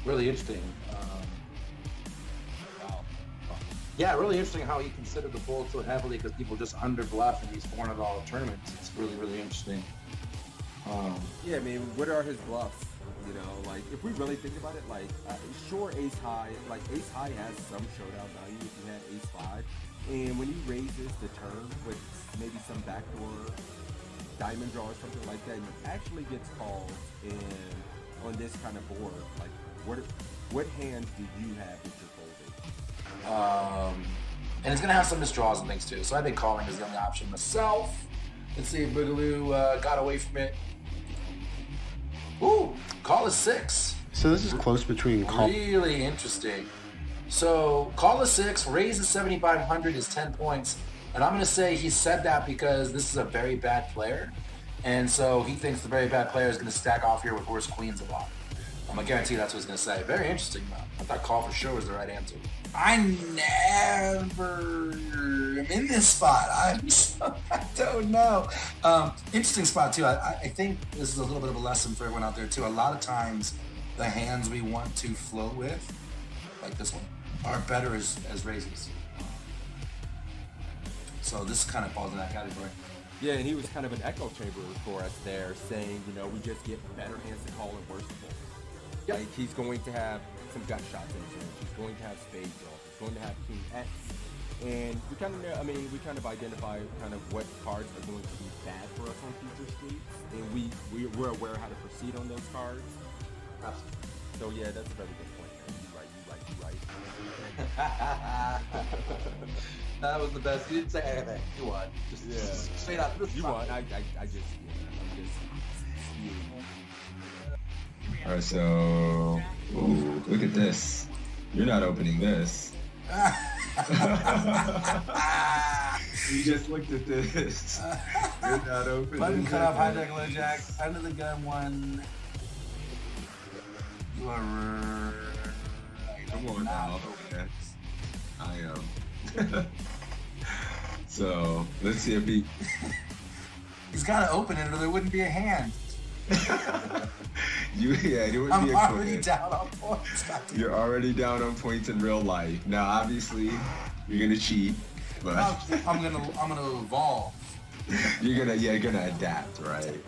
really interesting. Wow. Yeah, really interesting how he considered the fold so heavily because people just under bluff in these $400 tournaments. It's really, really interesting. Yeah, I mean, what are his bluffs? You know, like if we really think about it, like sure, ace high has some showdown value if you had ace five, and when he raises the turn with maybe some backdoor diamond draw or something like that, he actually gets called. And on this kind of board, like what hands do you have that you're folding? And it's gonna have some misdraws and things too. So I think calling is the only option myself. Let's see if Boogaloo got away from it. Ooh, call is 6. So this is close between call. Really interesting. So call is 6, raise is 7,500 is 10 points. And I'm going to say he said that because this is a very bad player. And so he thinks the very bad player is going to stack off here with worse queens a lot. I'm going to guarantee that's what he's going to say. Very interesting, though. I thought call for sure was the right answer. I never am in this spot. I don't know. Interesting spot, too. I think this is a little bit of a lesson for everyone out there, too. A lot of times, the hands we want to float with, like this one, are better as raises. So this kind of falls in that category. Yeah, and he was kind of an echo chamber for us there, saying, you know, we just get better hands to call and worse to fold. Yep. Like he's going to have some gut shots in his range. He's going to have spade draw. He's going to have king X. And we kind of know, I mean, we kind of identify kind of what cards are going to be bad for us on future streets, and we're aware how to proceed on those cards. Absolutely. So yeah, that's a very good point. You right. That was the best. You didn't say anything. You won. Just straight up. You won. I'm just spewing. All right, so ooh, look at this. You're not opening this. You just looked at this. You're not opening. Button cut off, hijack, low jack, under the gun one. You are right. Come on now. Okay. I am. So let's see if he. He's got to open it, or there wouldn't be a hand. It wouldn't I'm be a already quick. down on points. You're already down on points in real life. Now, obviously, you're gonna cheat, but I'm gonna evolve. you're gonna adapt, right?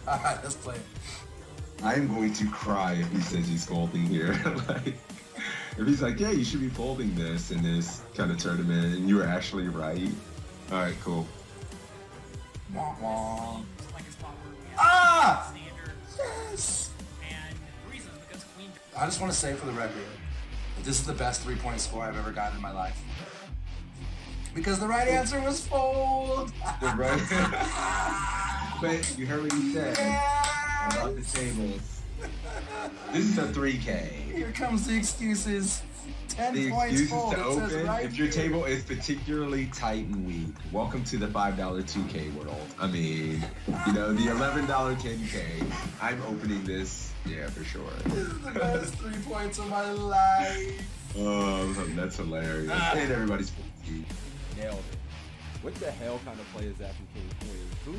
All right, let's play it. I'm going to cry if he says he's folding here. Like, if he's like, yeah, you should be folding this in this kind of tournament, and you were actually right. All right, cool. Wah, wah. Like a spot where we have Ah! standard. Yes! And the reason is because queen. I just want to say for the record, that this is the best 3-point score I've ever gotten in my life. Because the right answer was fold. The right. But you heard what he said about the tables. This is a 3K. Here comes the excuses. 10 The points excuses fold. to It says open right if your here. table is particularly tight and weak. Welcome to the $5 2K world. I mean, you know, the $11 10K. I'm opening this, yeah, for sure. This is the best 3 points of my life. Oh, that's hilarious. And everybody's 50. Nailed it. What the hell kind of play is that from King Queen? Who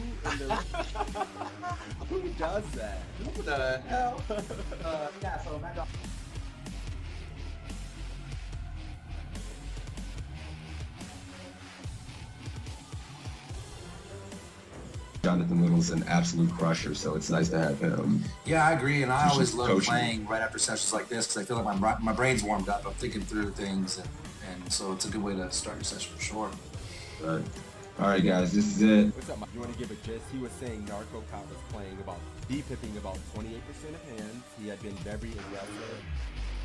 does that? What the hell? Yeah, so Mad Dog. Jonathan Little's an absolute crusher, so it's nice to have him. Yeah, I agree, and I Just always love coaching. playing right after sessions like this because I feel like my brain's warmed up. I'm thinking through things, and so it's a good way to start your session for sure. Right. All right, guys, this is it. What's up, Mike? You want to give a gist? He was saying Narco Cop was playing about D-pipping about 28% of hands. He had been very aggressive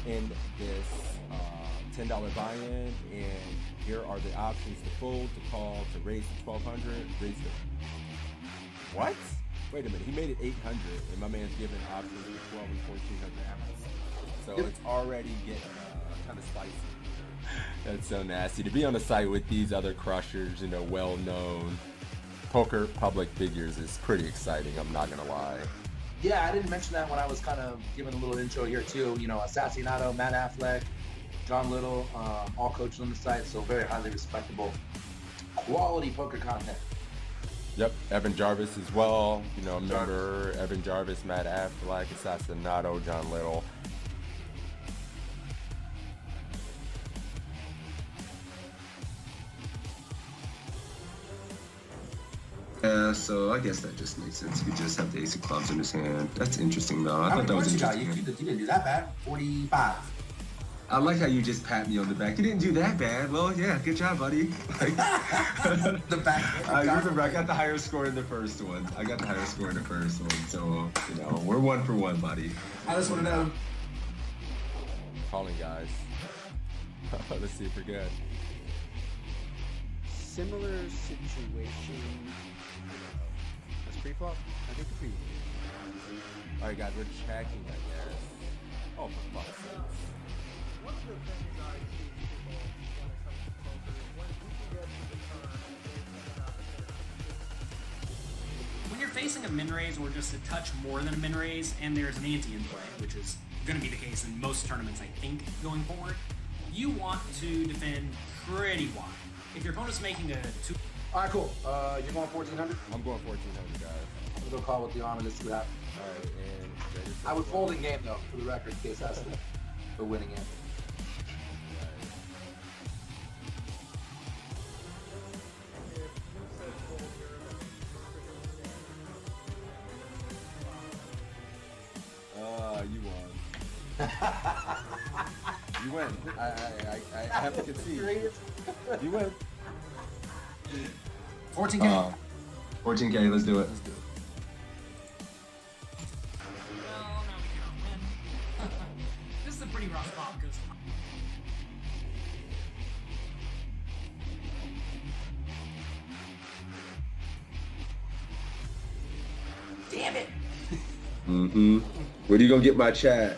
in this $10 buy-in, and here are the options to fold, to call, to raise to 1,200, raise to... What? Wait a minute, he made it 800, and my man's giving options to 12 and 1,400 amps. So it's already getting kind of spicy. That's so nasty. To be on the site with these other crushers, you know, well-known poker public figures is pretty exciting, I'm not gonna lie. Yeah, I didn't mention that when I was kind of giving a little intro here too. You know, Assassinato, Matt Affleck, John Little, all coaches on the site, so very highly respectable, quality poker content. Yep, Evan Jarvis as well. You know, remember Evan Jarvis, Matt Affleck, Assassinato, John Little. Yeah, so I guess that just makes sense. He just have the ace of clubs in his hand. That's interesting, though. I How thought many that was points you got? interesting. You didn't do that bad. 45. I like how you just pat me on the back. You didn't do that bad. Well, yeah, good job, buddy. Like, The back. I remember I got the higher score in the first one. So, you know, we're 1 for 1, buddy. I just want to know. Calling, guys. Let's see if we're good. Similar situation. That's pre-flop? I think pre. All right, guys, we're checking, I guess. Oh, for fuck's sake. One of the things I teach people when it comes to poker is when you can get to the turn and there's an opportunity. When you're facing a min raise or just a touch more than a min raise, and there's an ante in play, which is going to be the case in most tournaments, I think, going forward, you want to defend pretty wide. If your opponent's making a 2. All right, cool. You're going 1,400. I'm going 1,400, guys. I'm gonna go call with the arm and just see what happens. All right, and I would fold in game though, for the record, in case that's the winning end. You won. You win. I have to concede. You win. 14K. 14K, let's do it. Let's do it. Well, no, we cannot win. This is a pretty rough spot because damn it. Mm-hmm. Where do you gonna get my chat?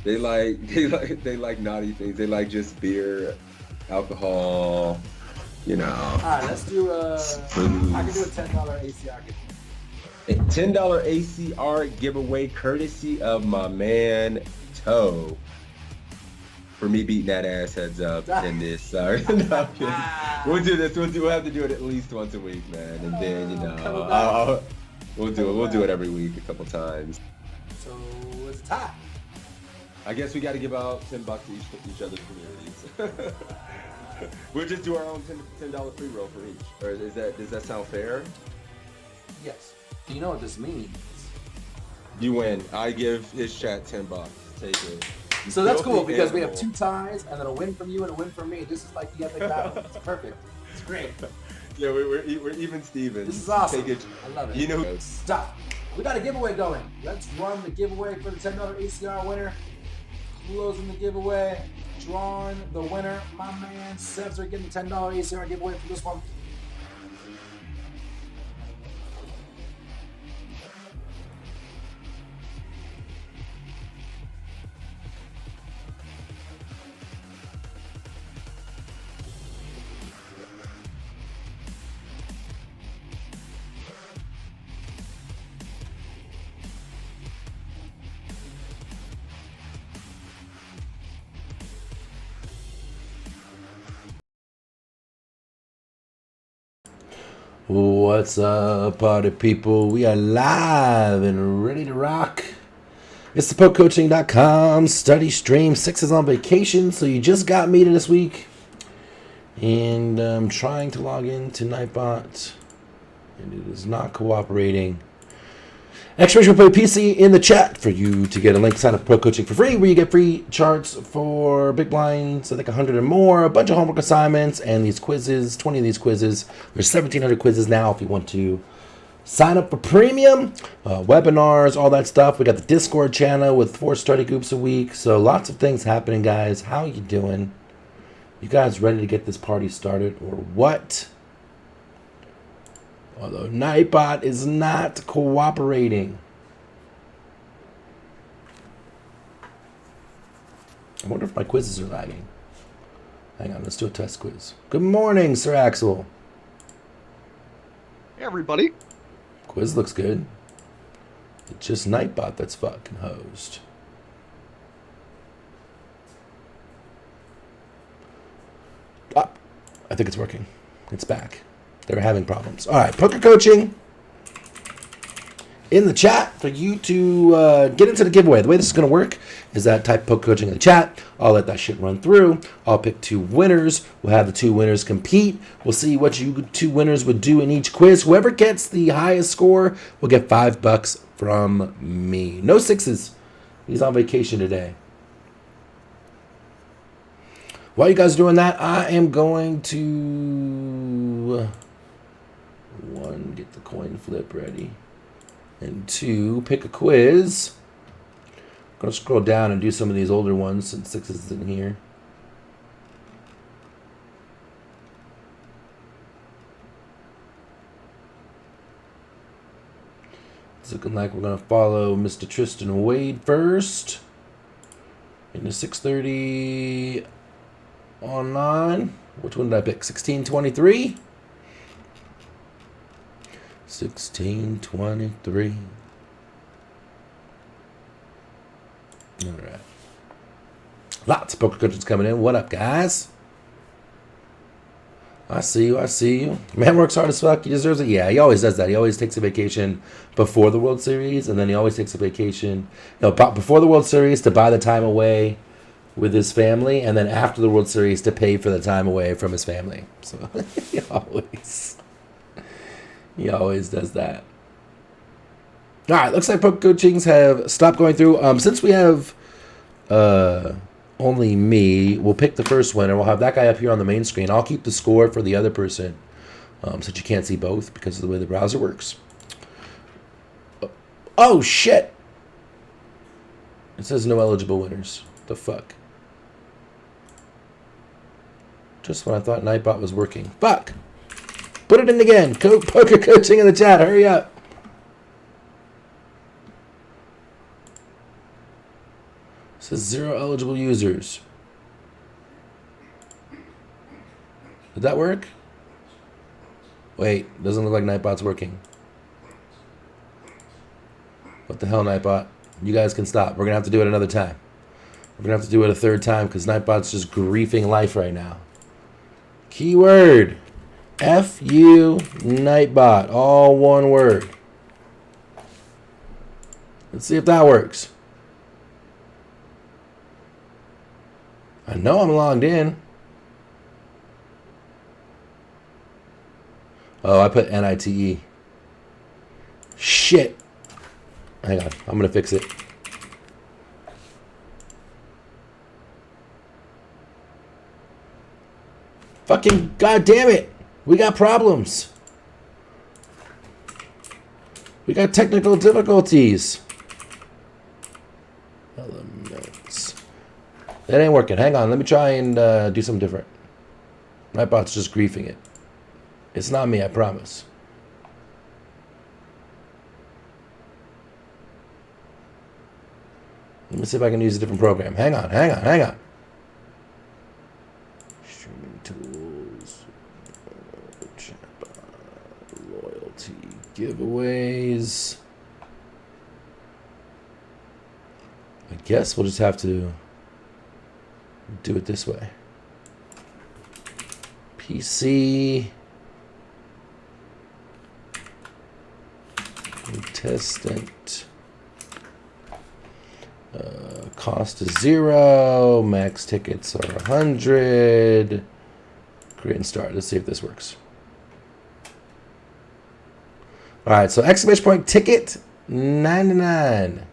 They like naughty things. They like just beer, alcohol, you know. All right, let's do I can do a $10 ACR giveaway. A $10 ACR giveaway courtesy of my man Toe. For me beating that ass heads up in this. Sorry. No, I'm kidding. We'll do this. We'll have to do it at least once a week, man. And then, you know, we'll do it. We'll do it every week a couple times. So it's a tie. I guess we got to give out $10 to each other's communities. We'll just do our own $10 free roll for each. Or does that sound fair? Yes. You know what this means. You win. I give his chat $10. Take it. So that's cool Filthy because we have animal. 2 ties and then a win from you and a win from me. This is like the epic battle. It's perfect. It's great. Yeah, we're even Stevens. This is awesome. Take it. I love it. You know, Stop. We got a giveaway going. Let's run the giveaway for the $10 ACR winner. Closing the giveaway. Drawing the winner. My man Sebs are getting the $10 ACR giveaway for this one. What's up, party people? We are live and ready to rock. It's the PokeCoaching.com study stream. 6 is on vacation, so you just got me this week. And I'm trying to log into Nightbot, and it is not cooperating. Exclamation point PC in the chat for you to get a link to sign up Pro Coaching for free, where you get free charts for big blinds, I think 100 or more, a bunch of homework assignments, and these quizzes, 20 of these quizzes. There's 1,700 quizzes now if you want to sign up for premium, webinars, all that stuff. We got the Discord channel with 4 study groups a week, so lots of things happening, guys. How you doing? You guys ready to get this party started, or what? Although Nightbot is not cooperating. I wonder if my quizzes are lagging. Hang on, let's do a test quiz. Good morning, Sir Axel. Hey, everybody. Quiz looks good. It's just Nightbot that's fucking hosed. Ah, I think it's working. It's back. They were having problems. All right, poker coaching in the chat for you to get into the giveaway. The way this is going to work is that type poker coaching in the chat. I'll let that shit run through. I'll pick 2 winners. We'll have the 2 winners compete. We'll see what you 2 winners would do in each quiz. Whoever gets the highest score will get $5 from me. No 6s. He's on vacation today. While you guys are doing that, I am going to 1, get the coin flip ready, and 2, pick a quiz. I'm going to scroll down and do some of these older ones since 6 is in here. It's looking like we're going to follow Mr. Tristan Wade first. In the 6:30 online. Which one did I pick? 1623. 1623. All right. Lots of poker coaches coming in. What up, guys? I see you. I see you. Man works hard as fuck. He deserves it. Yeah, he always does that. He always takes a vacation before the World Series, and then he always takes a vacation, before the World Series to buy the time away with his family, and then after the World Series to pay for the time away from his family. So he always does that. All right, looks like poker coachings have stopped going through. Since we have only me, we'll pick the first winner. We'll have that guy up here on the main screen. I'll keep the score for the other person, since you can't see both because of the way the browser works. Oh, shit. It says no eligible winners. The fuck? Just when I thought Nightbot was working. Fuck! Put it in again. Poker coaching in the chat. Hurry up. It says 0 eligible users. Did that work? Wait, doesn't look like Nightbot's working. What the hell, Nightbot? You guys can stop. We're going to have to do it another time. We're going to have to do it a 3rd time because Nightbot's just griefing life right now. Keyword. F-U Nightbot. All one word. Let's see if that works. I know I'm logged in. Oh, I put NITE. Shit. Hang on. I'm going to fix it. Fucking goddamn it. We got problems. We got technical difficulties. Elements. That ain't working. Hang on. Let me try and do something different. My bot's just griefing it. It's not me, I promise. Let me see if I can use a different program. Hang on. Streaming tools. Loyalty. Giveaways. I guess we'll just have to do it this way. PC. Contestant. Cost is 0. Max tickets are 100. Create and start. Let's see if this works. All right, so exclamation point ticket 99.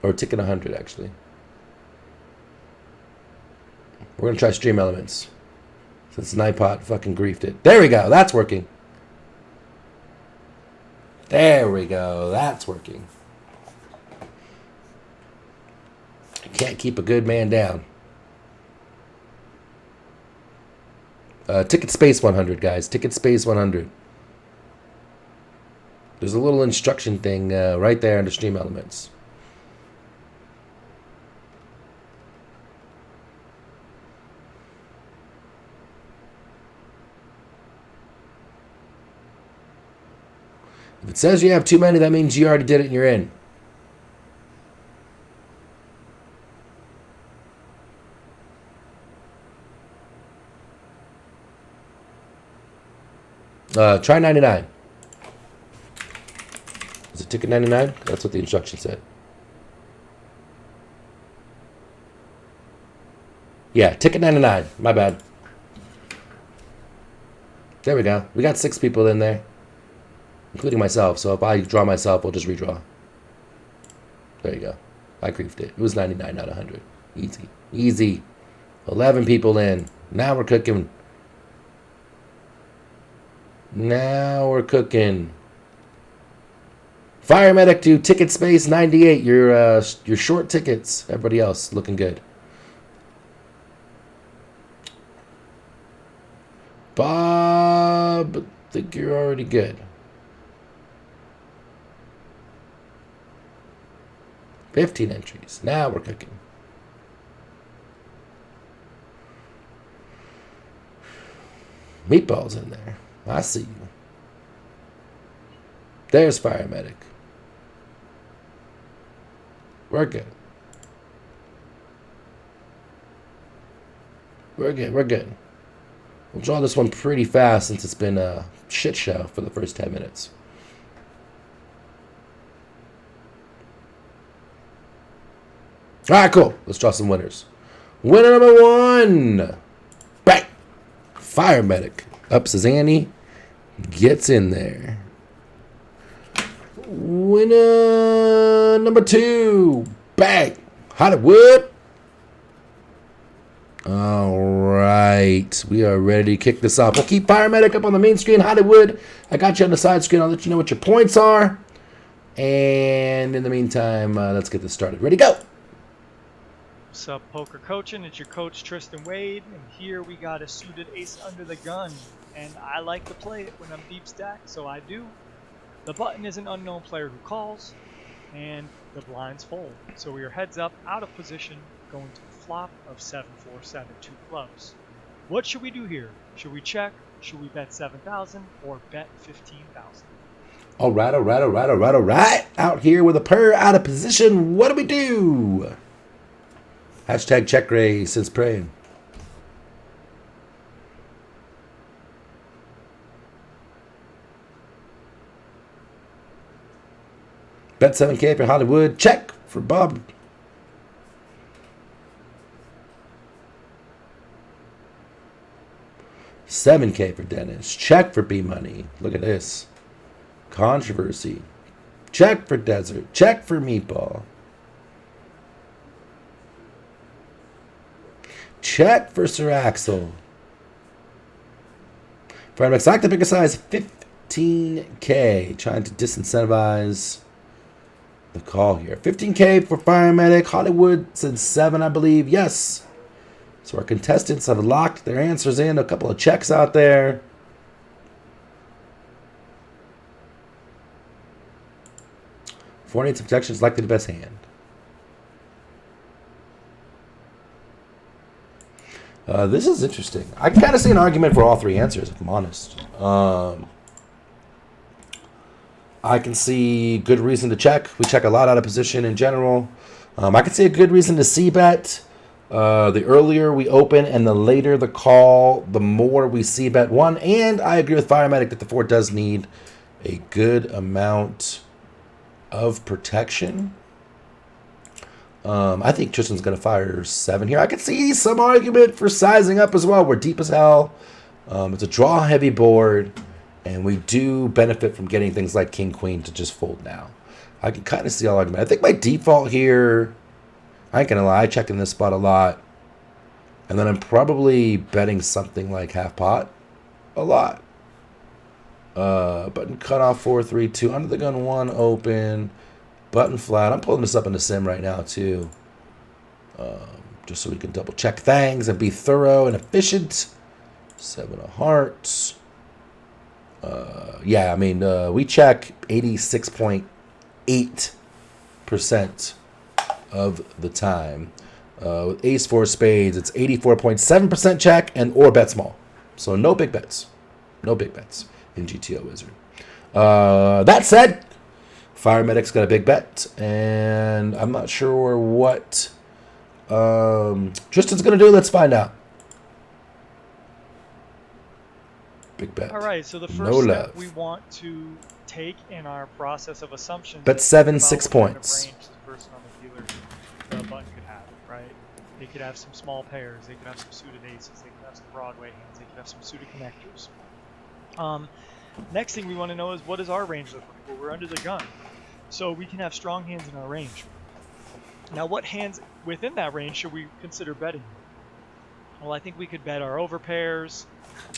Or ticket 100, actually. We're going to try Stream Elements. Since Nightbot fucking griefed it. There we go. That's working. There we go. That's working. Can't keep a good man down. Ticket space 100, guys. Ticket space 100. There's a little instruction thing right there under Stream Elements. If it says you have too many, that means you already did it and you're in. Try 99. Ticket 99? That's what the instruction said. Yeah, ticket 99. My bad. There we go. We got 6 people in there, including myself. So if I draw myself, we'll just redraw. There you go. I griefed it. It was 99, not 100. Easy. Easy. 11 people in. Now we're cooking. Now we're cooking. Fire medic to ticket space 98. Your short tickets. Everybody else looking good. Bob, I think you're already good. 15 entries. Now we're cooking. Meatballs in there. I see you. There's Fire Medic. We're good. We're good. We're good. We'll draw this one pretty fast since it's been a shit show for the first 10 minutes. All right, cool. Let's draw some winners. Winner number 1. Bang. Fire Medic. Up Sazani. Gets in there. Winner number 2. Bang. Hollywood. All right. We are ready to kick this off. We'll keep Fire Medic up on the main screen. Hollywood, I got you on the side screen. I'll let you know what your points are. And in the meantime, let's get this started. Ready, go. What's up, Poker Coaching? It's your coach, Tristan Wade, and here we got a suited ace under the gun. And I like to play it when I'm deep stacked, so I do. The button is an unknown player who calls, and the blinds fold. So we are heads up, out of position, going to the flop of 7-4-7, 2 clubs. What should we do here? Should we check? Should we bet 7,000 or bet 15,000? All right. Out here with a pair out of position. What do we do? Hashtag check raise since praying. Bet 7K for Hollywood. Check for Bob. $7K for Dennis. Check for B Money. Look at this. Controversy. Check for Desert. Check for Meatball. Check for Sir Axel. For MX, I like to pick a size 15K. Trying to disincentivize the call here. 15K for Fire Medic. Hollywood said 7, I believe. Yes. So our contestants have locked their answers in. A couple of checks out there. Four needs protections, likely the best hand. This is interesting. I can kind of see an argument for all 3 answers, if I'm honest. I can see good reason to check. We check a lot out of position in general. I can see a good reason to c-bet. The earlier we open and the later the call, the more we c-bet 1. And I agree with Fire Medic that the 4 does need a good amount of protection. I think Tristan's going to fire 7 here. I could see some argument for sizing up as well. We're deep as hell. It's a draw-heavy board, and we do benefit from getting things like King, Queen to just fold now. I can kind of see all argument. I think my default here, I ain't going to lie, I check in this spot a lot. And then I'm probably betting something like half pot a lot. Button cutoff 4-3-2, under the gun 1 open. Button flat. I'm pulling this up in the sim right now, too. Just so we can double check things and be thorough and efficient. 7 of hearts. Yeah, I mean, we check 86.8% of the time. With ace 4 spades, it's 84.7% check and or bet small. So no big bets. No big bets in GTO Wizard. That said, Fire Medic's got a big bet, and I'm not sure what Tristan's going to do. Let's find out. Big bet. All right, so the first No step, love. we want to take in our process of assumptions. Bet and 7, think about 6 what kind of points. range this person on the dealer button could have, right? They could have some small pairs. They could have some suited aces. They could have some Broadway hands. They could have some suited connectors. Next thing we want to know is, what does our range look like? Well, we're under the gun, so we can have strong hands in our range. Now, what hands within that range should we consider betting? Well, I think we could bet our overpairs,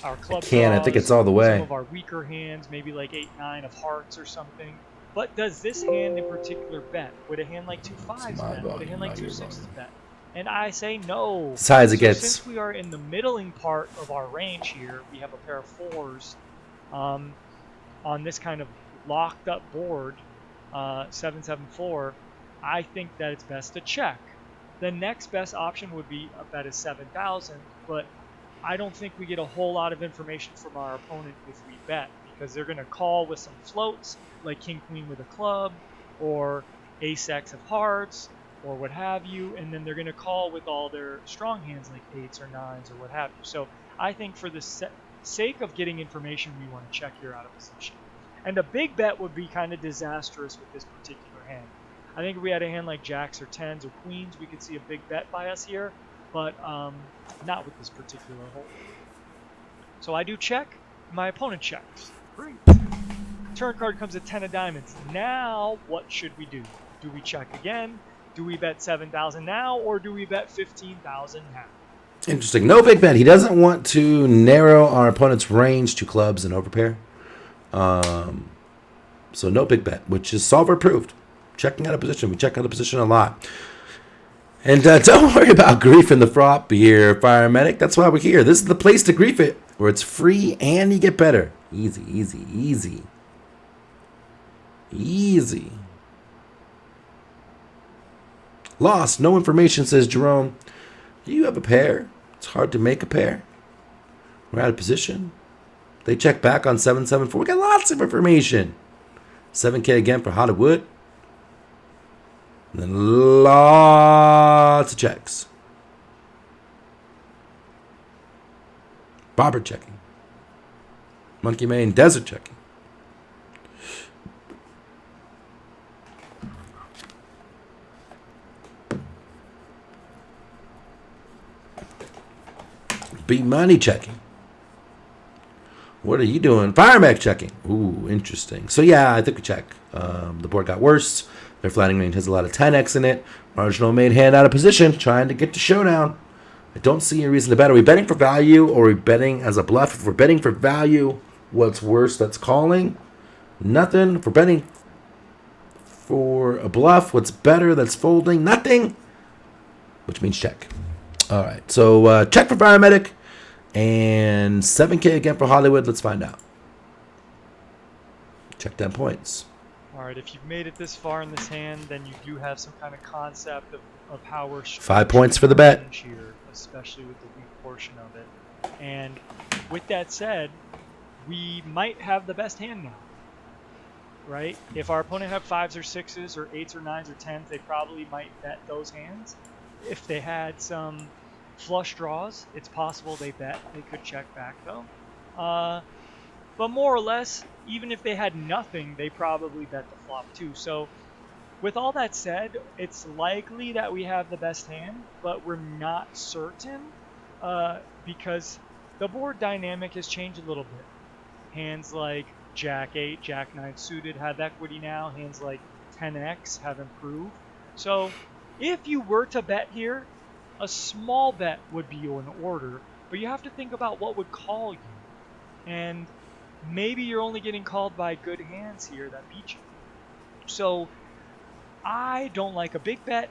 our club I think draws, it's all the way. some of our weaker hands, maybe like 8-9 of hearts or something. But does this hand in particular bet? Would a hand like 2 5s bet? Would a hand like 2 6s bet? And I say no. As high as it gets. Since we are in the middling part of our range here, we have a pair of 4s on this kind of locked up board, 7-7-4. I think that it's best to check. The next best option would be a bet of 7,000, but I don't think we get a whole lot of information from our opponent if we bet, because they're going to call with some floats, like King Queen with a club, or Ace X of hearts, or what have you, and then they're going to call with all their strong hands like 8s or 9s or what have you. So I think for the sake of getting information, we want to check here out of position. And a big bet would be kind of disastrous with this particular hand. I think if we had a hand like jacks or 10s or queens, we could see a big bet by us here, but not with this particular hole. So I do check, my opponent checks. Great. Turn card comes at 10 of diamonds. Now, what should we do? Do we check again? Do we bet 7,000 now, or do we bet 15,000 now? Interesting. No big bet. He doesn't want to narrow our opponent's range to clubs and overpair. So no big bet, which is solver approved. Checking out a position. We check out a position a lot. And don't worry about griefing the frop here, Fire Medic. That's why we're here. This is the place to grief it, where it's free and you get better. Easy, easy, easy. Easy. Lost. No information, says Jerome. Do you have a pair? It's hard to make a pair. We're out of position. They check back on 7-7-4. We got lots of information. 7K again for Hollywood. And then lots of checks. Bobber checking. Monkey Mane Desert checking. Beat Money checking. What are you doing? Firemac checking. Ooh, interesting. So yeah, I think we check. The board got worse. Their flattening range has a lot of 10x in it. Marginal made hand out of position, trying to get to showdown. I don't see a reason to bet. Are we betting for value, or are we betting as a bluff? If we're betting for value, what's worse that's calling? Nothing. If we're betting for a bluff, what's better that's folding? Nothing. Which means check. All right, so check for Firemedic and 7K again for Hollywood. Let's find out. Check 10 points. All right, if you've made it this far in this hand, then you do have some kind of concept of how we're 5 points for the bet here, especially with the weak portion of it. And with that said, we might have the best hand now, right? If our opponent had 5s or 6s or 8s or 9s or 10s, they probably might bet those hands. If they had some flush draws, it's possible they bet. They could check back though. But more or less, even if they had nothing, they probably bet the flop too. So with all that said, it's likely that we have the best hand, but we're not certain because the board dynamic has changed a little bit. Hands like Jack 8, Jack 9 suited have equity now. Hands like 10x have improved. So if you were to bet here, a small bet would be in order, but you have to think about what would call you. And maybe you're only getting called by good hands here that beat you. So I don't like a big bet.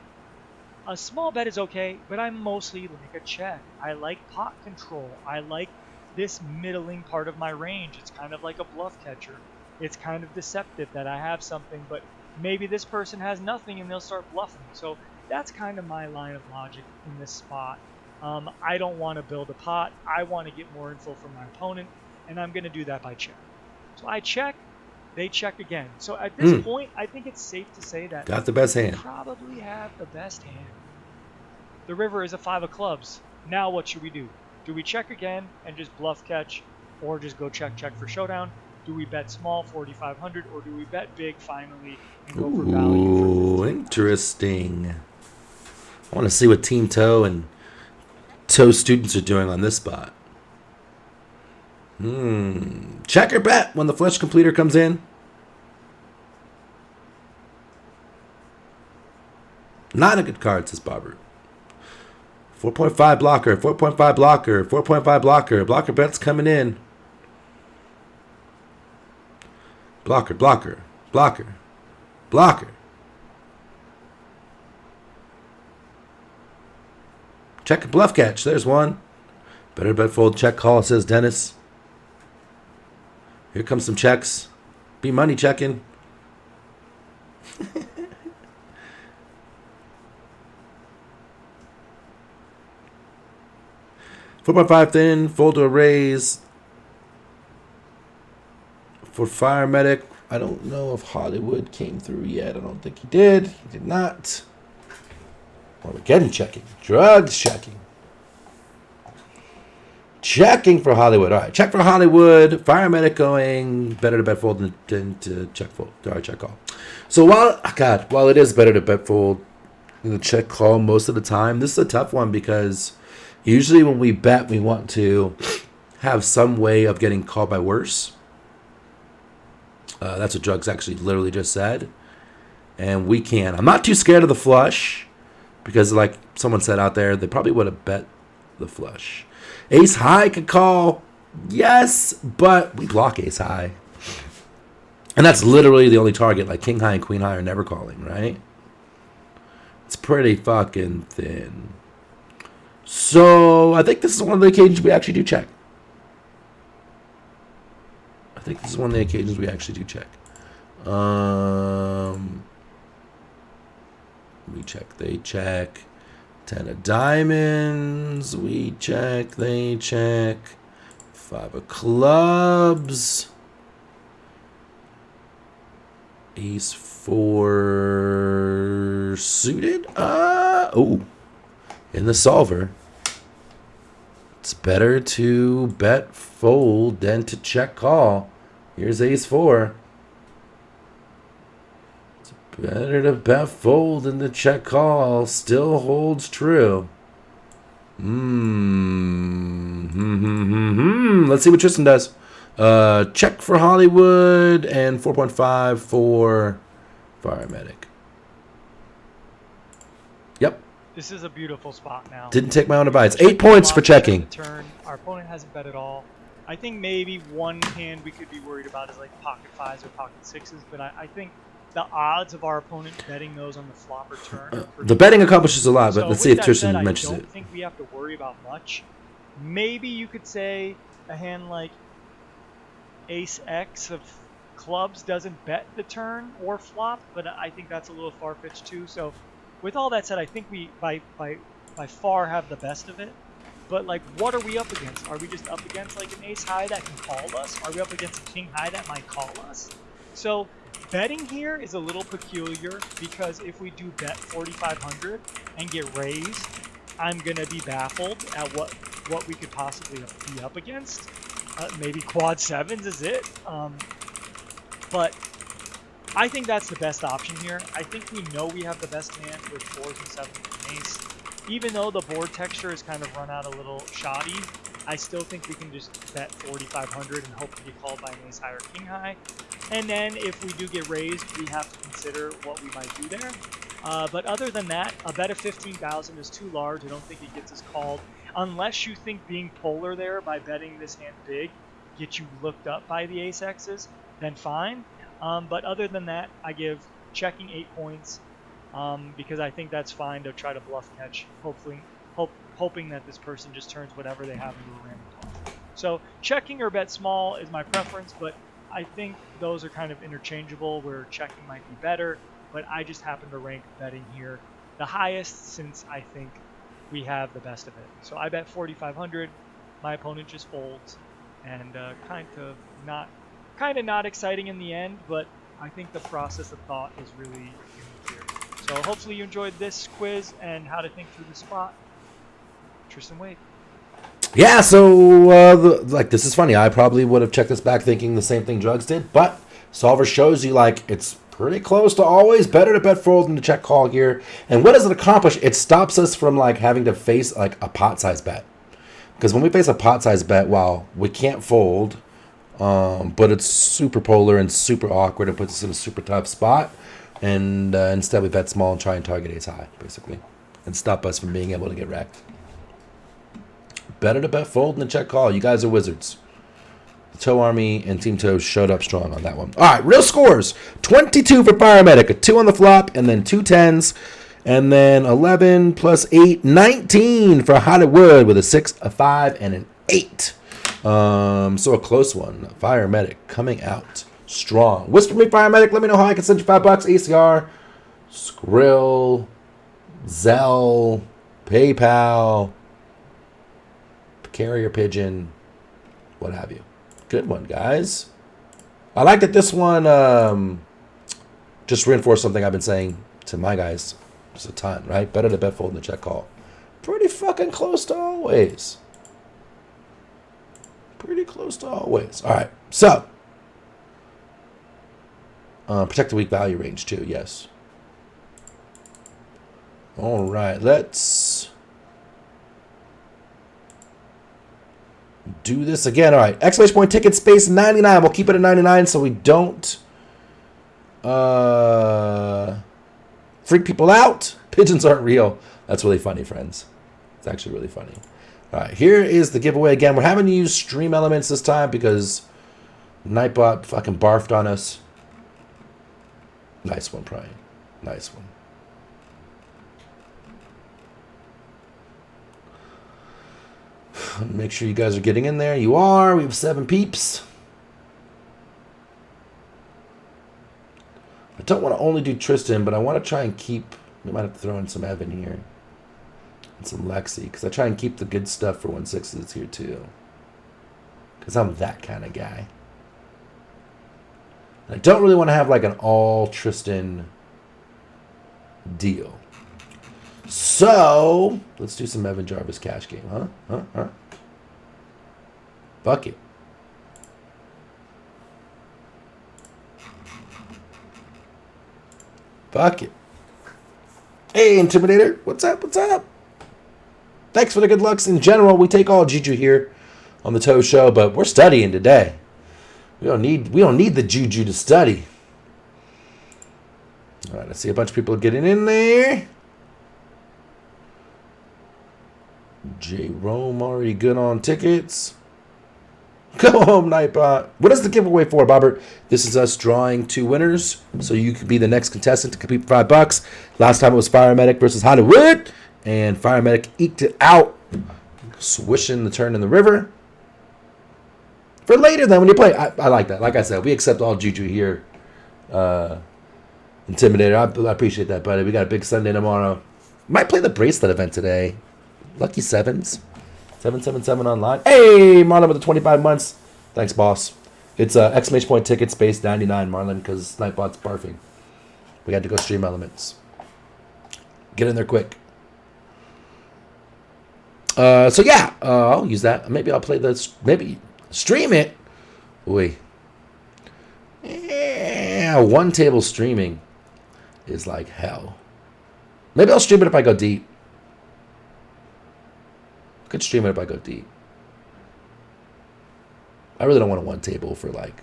A small bet is okay, but I mostly like a check. I like pot control. I like this middling part of my range. It's kind of like a bluff catcher. It's kind of deceptive that I have something, but maybe this person has nothing and they'll start bluffing. So that's kind of my line of logic in this spot. I don't want to build a pot. I want to get more info from my opponent, and I'm going to do that by check. So I check, they check again. So at this point, I think it's safe to say that got the best hand. we probably have the best hand. The river is a 5 of clubs. Now what should we do? Do we check again and just bluff catch, or just go check for showdown? Do we bet small, 4,500, or do we bet big finally and go for value for Ooh, 15,000? interesting. I want to see what Team Toe and Toe students are doing on this spot. Check or bet when the flush completer comes in. Not a good card, says Bobbert. 4.5 blocker, 4.5 blocker, 4.5 blocker. Blocker bets coming in. Blocker, blocker, blocker, blocker. Check and bluff catch. There's one. Better bet fold check call, says Dennis. Here comes some checks. Be money checking. 4.5 thin, fold to a raise. For Fire Medic, I don't know if Hollywood came through yet. I don't think he did. He did not. Armageddon checking. Drugs checking. Checking for Hollywood. All right, check for Hollywood. Fire Medic going. Better to bet fold than to check fold. All right, check call. So while it is better to bet fold than to check call most of the time, this is a tough one because usually when we bet, we want to have some way of getting called by worse. That's what Drugs actually literally just said. And we can. I'm not too scared of the flush because like someone said out there, they probably would have bet the flush. Ace high could call. Yes, but we block ace high. And that's literally the only target. Like king high and queen high are never calling, right? It's pretty fucking thin. So I think this is one of the occasions we actually do check. We check, they check. 10 of diamonds, we check, they check. 5 of clubs. Ace 4 suited. In the solver. It's better to bet fold than to check call. Here's ace 4. It's better to bet fold than to check call. Still holds true. Let's see what Tristan does. Check for Hollywood and 4.5 for Fire Medic. Yep. This is a beautiful spot now. Didn't take my own advice. 8 points for checking. Turn. Our opponent hasn't bet at all. I think maybe one hand we could be worried about is like pocket 5s or pocket 6s, but I think the odds of our opponent betting those on the flop or turn. The betting accomplishes a lot, but So let's see if with that Tristan said, mentions I it. don't think we have to worry about much. Maybe you could say a hand like Ace X of clubs doesn't bet the turn or flop, but I think that's a little far-fetched too. So with all that said, I think we by far have the best of it. But like, what are we up against? Are we just up against like an ace high that can call us? Are we up against a king high that might call us? So betting here is a little peculiar because if we do bet 4,500 and get raised, I'm gonna be baffled at what we could possibly be up against. Maybe quad 7s is it. But I think that's the best option here. I think we know we have the best hand with 4s and 7s and ace. Even though the board texture has kind of run out a little shoddy, I still think we can just bet 4,500 and hope to get called by an ace high or king high. And then if we do get raised, we have to consider what we might do there. But other than that, a bet of 15,000 is too large. I don't think it gets us called. Unless you think being polar there by betting this hand big gets you looked up by the ace X's, then fine. But other than that, I give checking 8 points. Because I think that's fine to try to bluff catch, hoping that this person just turns whatever they have into a random toss. So checking or bet small is my preference, but I think those are kind of interchangeable where checking might be better, but I just happen to rank betting here the highest since I think we have the best of it. So I bet 4,500, my opponent just folds, and kind of not exciting in the end, but I think the process of thought is really unique here. So hopefully you enjoyed this quiz and how to think through the spot. Tristan Wade. Yeah, so this is funny. I probably would have checked this back thinking the same thing Drugs did, but Solver shows you like it's pretty close to always better to bet fold than to check call here. And what does it accomplish? It stops us from like having to face like a pot size bet. Because when we face a pot size bet, well, we can't fold, but it's super polar and super awkward. It puts us in a super tough spot. And instead we bet small and try and target ace high, basically, and stop us from being able to get wrecked. Better to bet fold than check call. You guys are wizards. The Toe Army and Team Toe showed up strong on that one. All right, real scores. 22 for Firemedic, a 2 on the flop, and then 2 10s. And then 11 plus 8, 19 for Hollywood with a 6, a 5, and an 8. So a close one. Firemedic coming out strong. Whisper me, Firemedic. Let me know how I can send you $5. ACR, Skrill, Zelle, PayPal, Carrier Pigeon, what have you. Good one, guys. I like that this one just reinforced something I've been saying to my guys just a ton, right? Better to bet fold than check call. Pretty fucking close to always. Pretty close to always. All right, so protect the weak value range too, yes. All right, let's do this again. All right, exclamation point ticket space 99. We'll keep it at 99 so we don't freak people out. Pigeons aren't real. That's really funny, friends. It's actually really funny. All right, here is the giveaway again. We're having to use stream elements this time because Nightbot fucking barfed on us. Nice one, Brian. Nice one. Make sure you guys are getting in there. You are. We have 7 peeps. I don't want to only do Tristan, but I want to try and keep... We might have to throw in some Evan here. And some Lexi. Because I try and keep the good stuff for 1/6s here too. Because I'm that kind of guy. And I don't really want to have like an all Tristan deal. So, let's do some Evan Jarvis cash game, huh? Fuck it. Fuck it. Hey, Intimidator. What's up? What's up? Thanks for the good lucks. In general, we take all juju here on the Toe Show, but we're studying today. We don't need the juju to study. All right, I see a bunch of people getting in there. J. Rome already good on tickets. Go home, Nightbot. What is the giveaway for, Bobbert? This is us drawing 2 winners, so you could be the next contestant to compete for $5. Last time it was Firemedic versus Hollywood, and Firemedic eked it out, swishing the turn in the river. For later, then, when you play, I like that. Like I said, we accept all juju here. Intimidator, I appreciate that, buddy. We got a big Sunday tomorrow. Might play the bracelet event today. Lucky sevens. 777 online. Hey, Marlon with the 25 months. Thanks, boss. It's exclamation point ticket space 99, Marlon, because Nightbot's barfing. We had to go stream elements. Get in there quick. So yeah, I'll use that. Maybe I'll play this. Maybe stream it. Wait. Yeah, 1 table streaming is like hell. Maybe I'll stream it if I go deep. Could stream it if I go deep. I really don't want a 1 table for like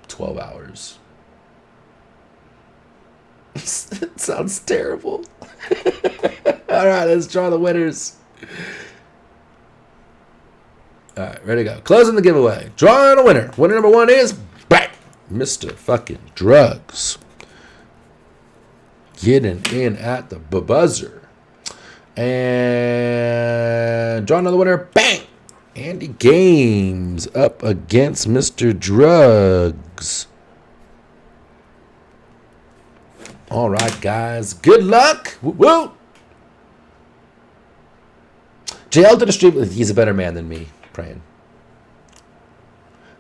12 hours. It sounds terrible. All right, let's draw the winners. All right, ready to go. Closing the giveaway. Drawing a winner. Winner number 1 is bang, Mr. fucking Drugs. Getting in at the buzzer. And draw another winner. Bang! Andy Games up against Mr. Drugs. All right, guys. Good luck. Woo-woo. JL did a stream. He's a better man than me, praying.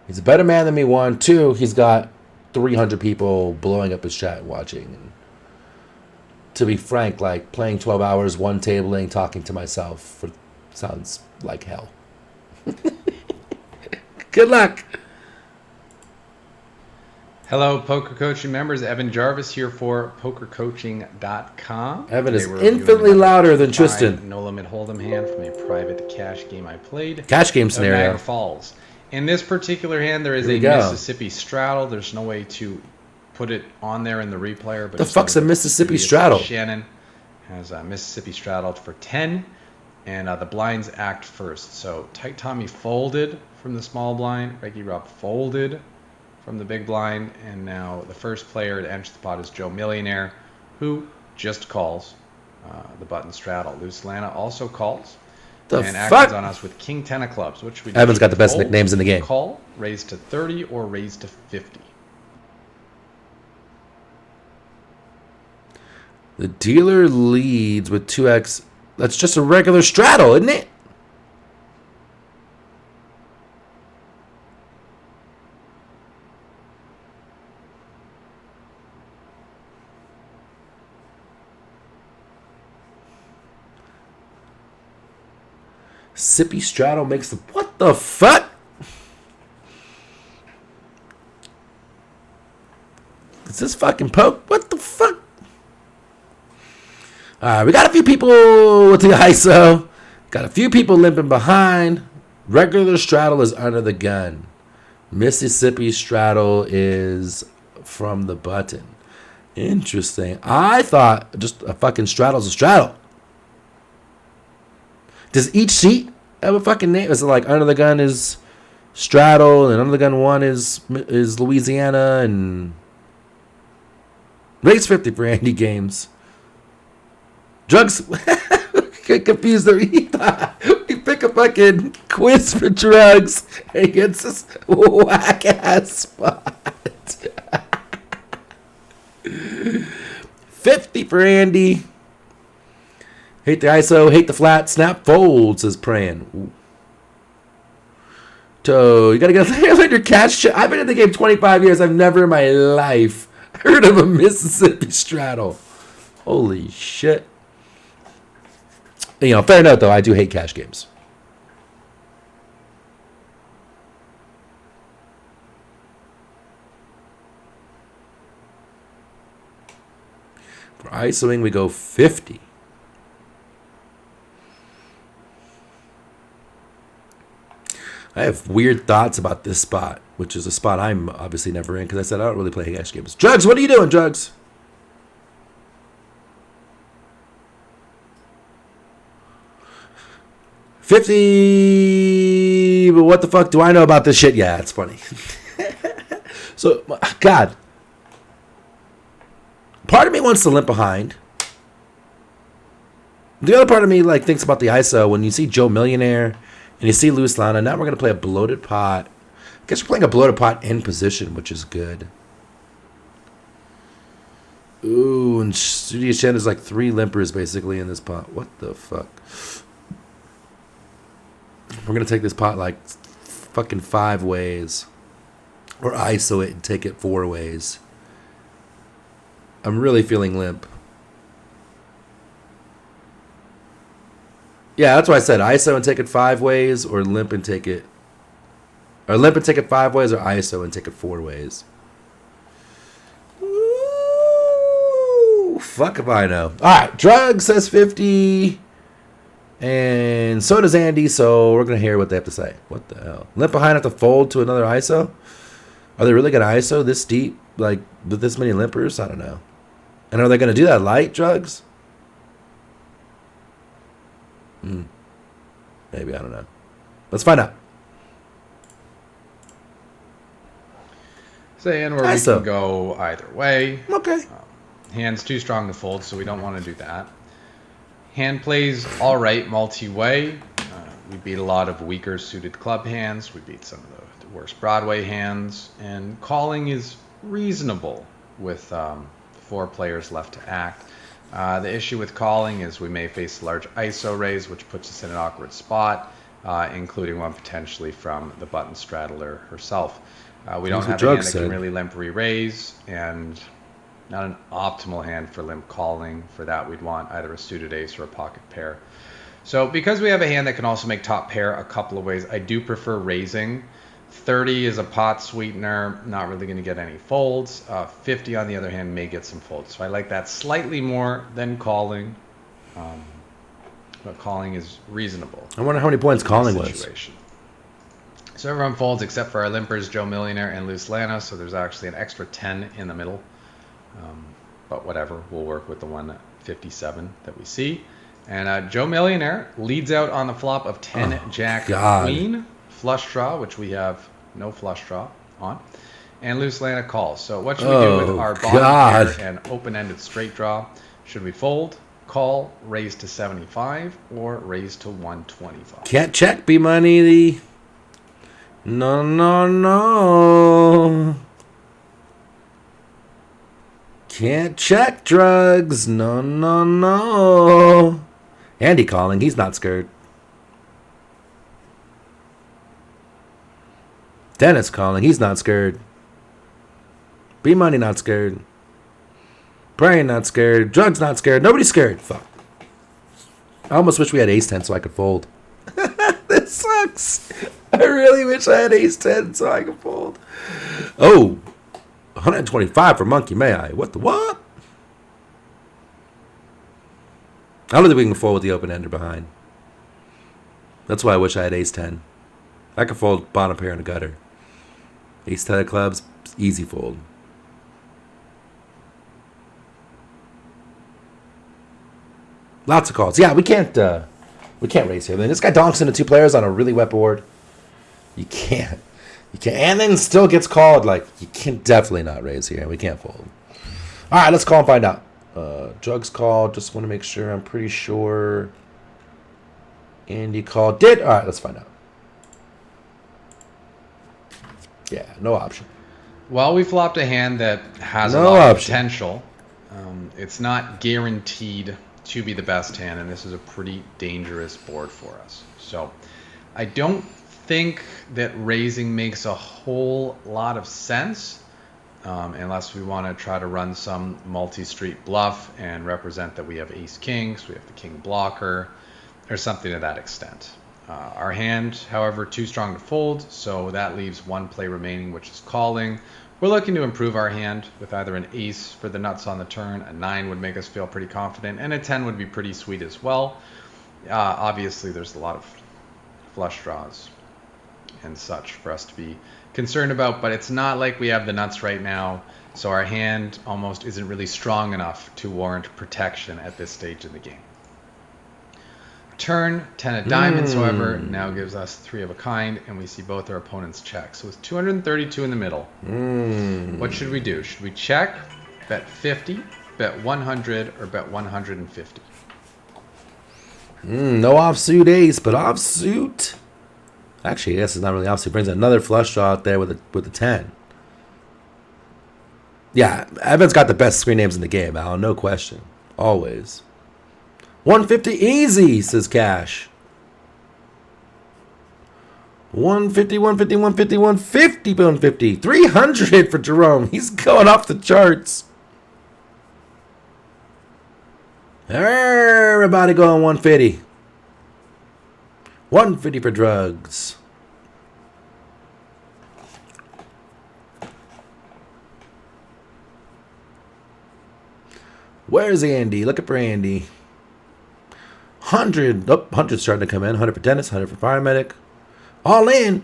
He's a better man than me, 1. 2, he's got 300 people blowing up his chat watching. To be frank, like playing 12 hours, 1 tabling, talking to myself sounds like hell. Good luck. Hello, poker coaching members. Evan Jarvis here for pokercoaching.com. Evan is Today we're reviewing infinitely another louder than 2-5 Tristan. No limit hold'em hand from a private cash game I played. Cash game of scenario. Niagara Falls. In this particular hand, there is Here a we go. Mississippi straddle. There's no way to put it on there in the replayer. But The just fuck's a look at Mississippi previous straddle? Shannon has a Mississippi straddled for 10, and the blinds act first. So Tight Tommy folded from the small blind. Reggie Rob folded from the big blind, and now the first player to enter the pot is Joe Millionaire, who just calls the button straddle. Loose Lana also calls. The and fuck? actions on us with King 10 of clubs, which we Evan's got the best fold, nicknames in the game. Call, raise to 30 or raise to 50. The dealer leads with 2x. That's just a regular straddle, isn't it? Sippy straddle makes the... What the fuck? Is this fucking poke? What the fuck? Alright, we got a few people with the ISO. Got a few people limping behind. Regular straddle is under the gun. Mississippi straddle is from the button. Interesting. I thought just a fucking straddle's a straddle. Does each seat have a fucking name? Is it like under the gun is straddle and under the gun 1 is Louisiana and raise 50 for Andy Games? Drugs get confused. We pick a fucking quiz for drugs and he gets this whack ass spot. 50 for Andy. Hate the ISO, hate the flat, snap folds is praying. Ooh. So you gotta get your cash. I've been in the game 25 years. I've never in my life heard of a Mississippi straddle. Holy shit. You know, fair note though, I do hate cash games. For ISOing, we go 50. I have weird thoughts about this spot, which is a spot I'm obviously never in because I said I don't really play cash games. Drugs, what are you doing, Drugs? $50, but what the fuck do I know about this shit? Yeah, it's funny. So, God. Part of me wants to limp behind. The other part of me like thinks about the ISO when you see Joe Millionaire and you see Luis Lana. Now we're going to play a bloated pot. I guess we're playing a bloated pot in position, which is good. Ooh, and Studio Chen is like 3 limpers basically in this pot. What the fuck? We're going to take this pot like fucking 5 ways. Or ISO it and take it 4 ways. I'm really feeling limp. Yeah, that's why I said ISO and take it 5 ways, or limp and take it... Or limp and take it 5 ways, or ISO and take it 4 ways. Ooh, fuck if I know. Alright, Drug says 50. And so does Andy, so we're going to hear what they have to say. What the hell? Limp behind have to fold to another ISO? Are they really going to ISO this deep? Like, with this many limpers? I don't know. And are they going to do that light, Drugs? Maybe, I don't know. Let's find out. Saying where we ISO. can go either way. Okay. Hand's too strong to fold, so we don't want to do that. Hand plays all right multi-way. We beat a lot of weaker suited club hands. We beat some of the worst Broadway hands. And calling is reasonable with 4 players left to act. The issue with calling is we may face a large ISO raise, which puts us in an awkward spot, including one potentially from the button straddler herself. We don't have a hand that can really limp re-raise, and not an optimal hand for limp calling. For that, we'd want either a suited ace or a pocket pair. So because we have a hand that can also make top pair a couple of ways, I do prefer raising. 30 is a pot sweetener, not really going to get any folds. 50 on the other hand may get some folds. So I like that slightly more than calling. But calling is reasonable. I wonder how many points calling was. Situation. So everyone folds except for our limpers, Joe Millionaire and Luce Lana. So there's actually an extra 10 in the middle. But whatever, we'll work with the 157 that we see. And Joe Millionaire leads out on the flop of 10 Jack Queen. Flush draw, which we have no flush draw on. And Luce Lana calls. So what should we do with our bottom pair and open-ended straight draw? Should we fold, call, raise to 75, or raise to 125? Can't check B-Money. No, no, no. Can't check drugs. No, no, no. Andy calling. He's not scared. Dennis calling. He's not scared. B-Money not scared. Brian not scared. Drugs not scared. Nobody's scared. Fuck. I almost wish we had ace-10 so I could fold. This sucks. I really wish I had ace-10 so I could fold. Oh. 125 for Monkey, may I? What the what? I don't think we can fold with the open-ender behind. That's why I wish I had ace-10. I could fold bottom pair in a gutter. Ace-10 of clubs, easy fold. Lots of calls. Yeah, we can't raise here. Then this guy donks into two players on a really wet board. You can't. And then still gets called. Like, you can definitely not raise here. We can't fold. All right, let's call and find out. Drugs called. Just want to make sure. I'm pretty sure Andy called. Did. All right, let's find out. Yeah, no option. Well, we flopped a hand that has a No lot of option. potential. It's not guaranteed to be the best hand, and this is a pretty dangerous board for us. So I don't think that raising makes a whole lot of sense unless we want to try to run some multi-street bluff and represent that we have ace kings, we have the king blocker, or something to that extent. Our hand, however, too strong to fold, so that leaves one play remaining, which is calling. We're looking to improve our hand with either an ace for the nuts on the turn, a 9 would make us feel pretty confident, and a 10 would be pretty sweet as well. Obviously, there's a lot of flush draws and such for us to be concerned about, but it's not like we have the nuts right now, so our hand almost isn't really strong enough to warrant protection at this stage in the game. Turn, 10 of diamonds, however, now gives us 3 of a kind, and we see both our opponents check. So with 232 in the middle, what should we do? Should we check, bet 50, bet 100, or bet 150? No offsuit ace, but offsuit. Actually, I guess it's not really offsuit. Brings another flush draw out there with a 10. Yeah, Evan's got the best screen names in the game, Alan. No question. Always. 150 easy, says Cash. 150, 150, 150, 150, 150. 300 for Jerome. He's going off the charts. Everybody going 150. 150 for drugs. Where's Andy? Looking for Andy. 100. Oh, 100's starting to come in. 100 for Dennis, 100 for Firemedic. All in.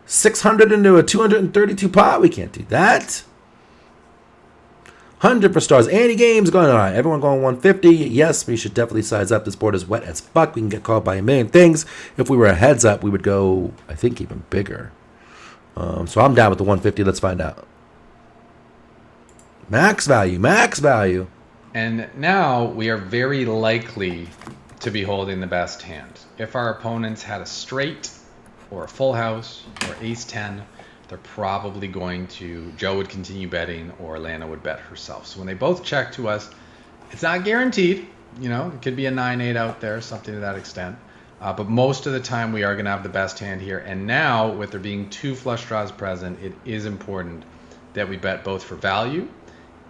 600 into a 232 pot. We can't do that. 100 for stars. Andy Games going all right. Everyone going 150. Yes, we should definitely size up. This board is wet as fuck. We can get called by a million things. If we were a heads up, we would go, I think, even bigger. So I'm down with the 150. Let's find out. Max value. Max value. And now we are very likely to be holding the best hand. If our opponents had a straight or a full house or ace 10, they're probably going to, Joe would continue betting or Lana would bet herself. So when they both check to us, it's not guaranteed. You know, it could be a 9-8 out there, something to that extent. But most of the time we are going to have the best hand here. And now with there being 2 flush draws present, it is important that we bet both for value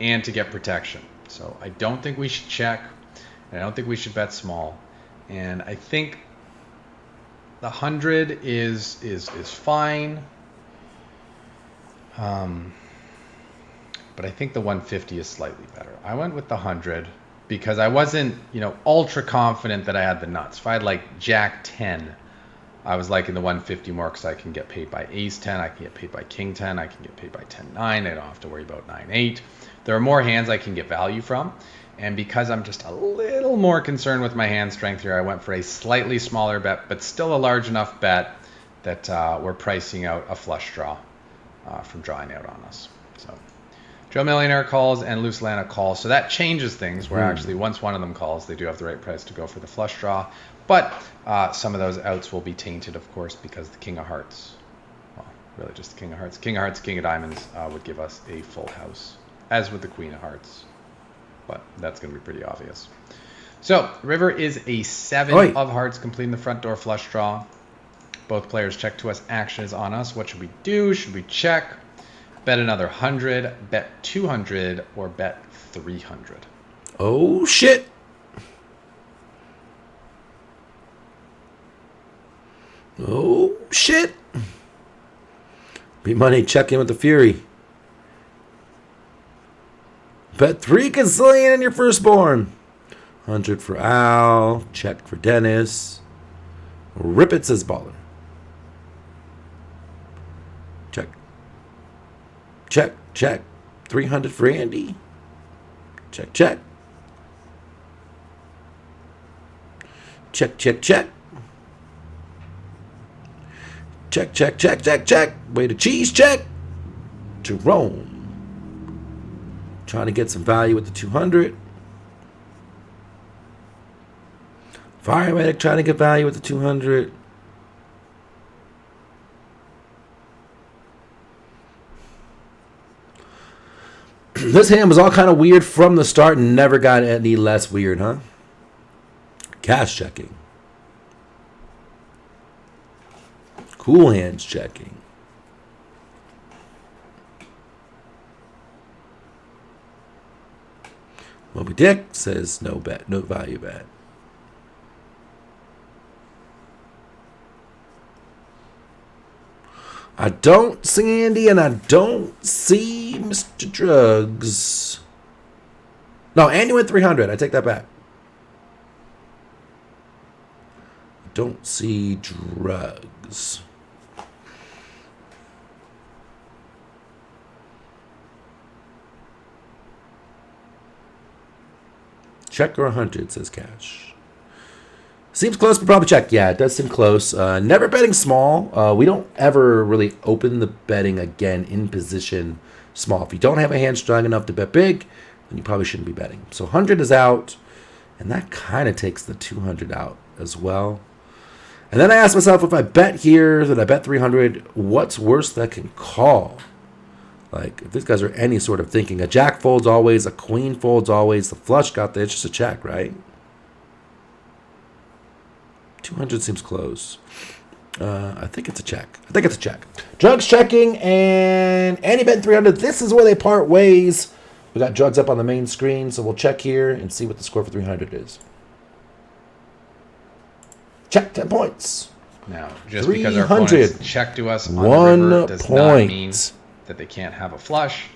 and to get protection. So I don't think we should check. And I don't think we should bet small. And I think the 100 is fine. But I think the 150 is slightly better. I went with the 100 because I wasn't, ultra confident that I had the nuts. If I had like Jack 10, I was liking the 150 more because I can get paid by Ace 10, I can get paid by King 10, I can get paid by 10-9. I don't have to worry about 9-8. There are more hands I can get value from. And because I'm just a little more concerned with my hand strength here, I went for a slightly smaller bet, but still a large enough bet that we're pricing out a flush draw from drawing out on us. So Joe Millionaire calls and Loose Lana calls. So that changes things where actually once one of them calls, they do have the right price to go for the flush draw. But some of those outs will be tainted, of course, because the King of Hearts, well, really just the King of Hearts. King of Hearts, King of Diamonds would give us a full house, as would the Queen of Hearts. But that's going to be pretty obvious. So river is a 7 of hearts, completing the front door flush draw. Both players check to us. Action is on us. What should we do? Should we check? Bet another 100, bet 200, or bet 300? Oh, shit. Oh, shit. Be money, check in with the Fury. Bet 3 Gazillion in your firstborn. 100 for Al. Check for Dennis. Rip it, says Baller. Check. Check, check. 300 for Andy. Check, check. Check, check, check. Check, check, check, check, check. Way to cheese check. Jerome. Trying to get some value with the 200. Firematic trying to get value with the 200. This hand was all kind of weird from the start and never got any less weird, huh? Cash checking. Cool hands checking. Moby Dick says no bet, no value bet. I don't see Andy and I don't see Mr. Drugs. No, Andy went 300. I take that back. I don't see Drugs. Check or 100, says Cash. Seems close, but probably check. Yeah, it does seem close. Never betting small. We don't ever really open the betting again in position small. If you don't have a hand strong enough to bet big, then you probably shouldn't be betting. So 100 is out, and that kind of takes the 200 out as well. And then I ask myself, if I bet here, that I bet 300, what's worse that can call? Like, if these guys are any sort of thinking, a jack folds always, a queen folds always, the flush got there, it's just a check, right? 200 seems close. I think it's a check. Drugs checking and Andy betting 300. This is where they part ways. We got Drugs up on the main screen, so we'll check here and see what the score for 300 is. Check, 10 points. Now, just because our opponents check to us on the river does not mean that they can't have a flush.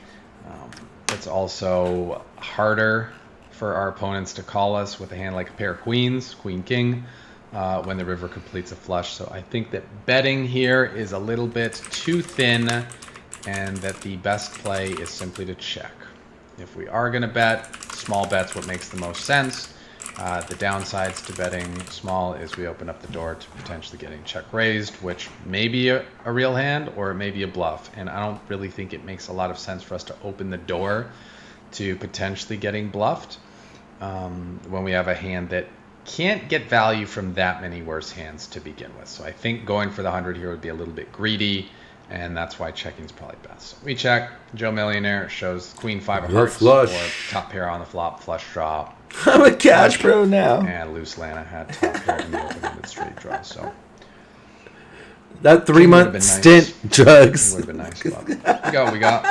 It's also harder for our opponents to call us with a hand like a pair of queens, queen, king, when the river completes a flush. So I think that betting here is a little bit too thin and that the best play is simply to check. If we are going to bet, small bet's what makes the most sense. The downsides to betting small is we open up the door to potentially getting check raised, which may be a real hand or it may be a bluff. And I don't really think it makes a lot of sense for us to open the door to potentially getting bluffed when we have a hand that can't get value from that many worse hands to begin with. So I think going for the 100 here would be a little bit greedy, and that's why checking is probably best. So we check. Joe Millionaire shows queen 5 of hearts or top pair on the flop, flush draw. I'm a cash pro now. And Loose Lana had top pair in the open with straight draw. So that 3-month stint, Drugs. Would have been nice. We got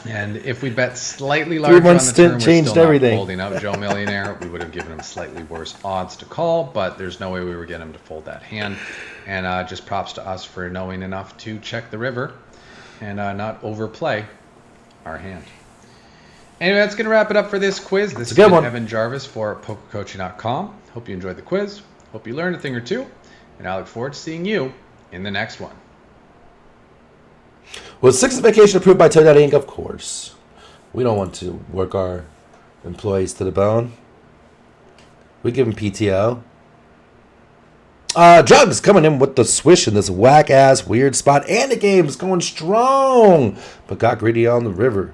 And if we bet slightly 3 larger on months the turn, we're stint changed still not everything. folding out Joe Millionaire. We would have given him slightly worse odds to call, but there's no way we were getting him to fold that hand. And just props to us for knowing enough to check the river and not overplay our hand. Anyway, that's going to wrap it up for this quiz. This a good has been one. Evan Jarvis for PokerCoaching.com. Hope you enjoyed the quiz. Hope you learned a thing or two. And I look forward to seeing you in the next one. Was Six's vacation approved by Toe Daddy Inc.? Of course. We don't want to work our employees to the bone. We give them PTO. Drugs coming in with the swish in this whack-ass weird spot. And the game is going strong, but got greedy on the river.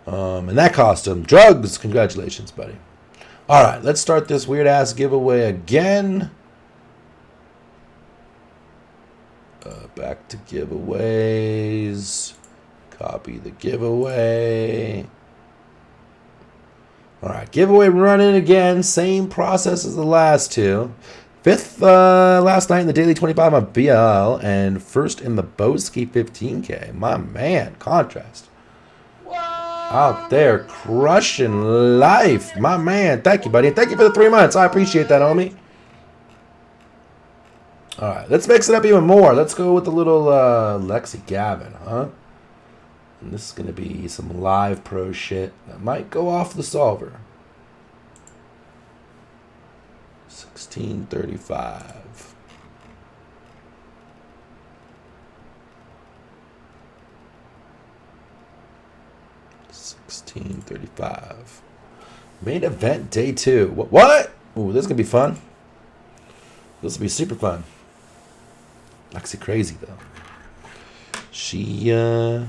And that cost him. Drugs, congratulations, buddy. All right, let's start this weird-ass giveaway again. Back to giveaways. Copy the giveaway. All right, giveaway running again. Same process as the last two. Fifth last night in the daily 25 on BL, and first in the Boski 15K. My man, Contrast. Out there crushing life. My man, thank you, buddy. Thank you for the 3 months. I appreciate that, homie. All right, let's mix it up even more. Let's go with a little Lexi Gavin, huh? And this is going to be some live pro shit that might go off the solver. 1635. $16.35. Main event day 2. What? Ooh, this is going to be fun. This will be super fun. Lexi crazy, though. She, I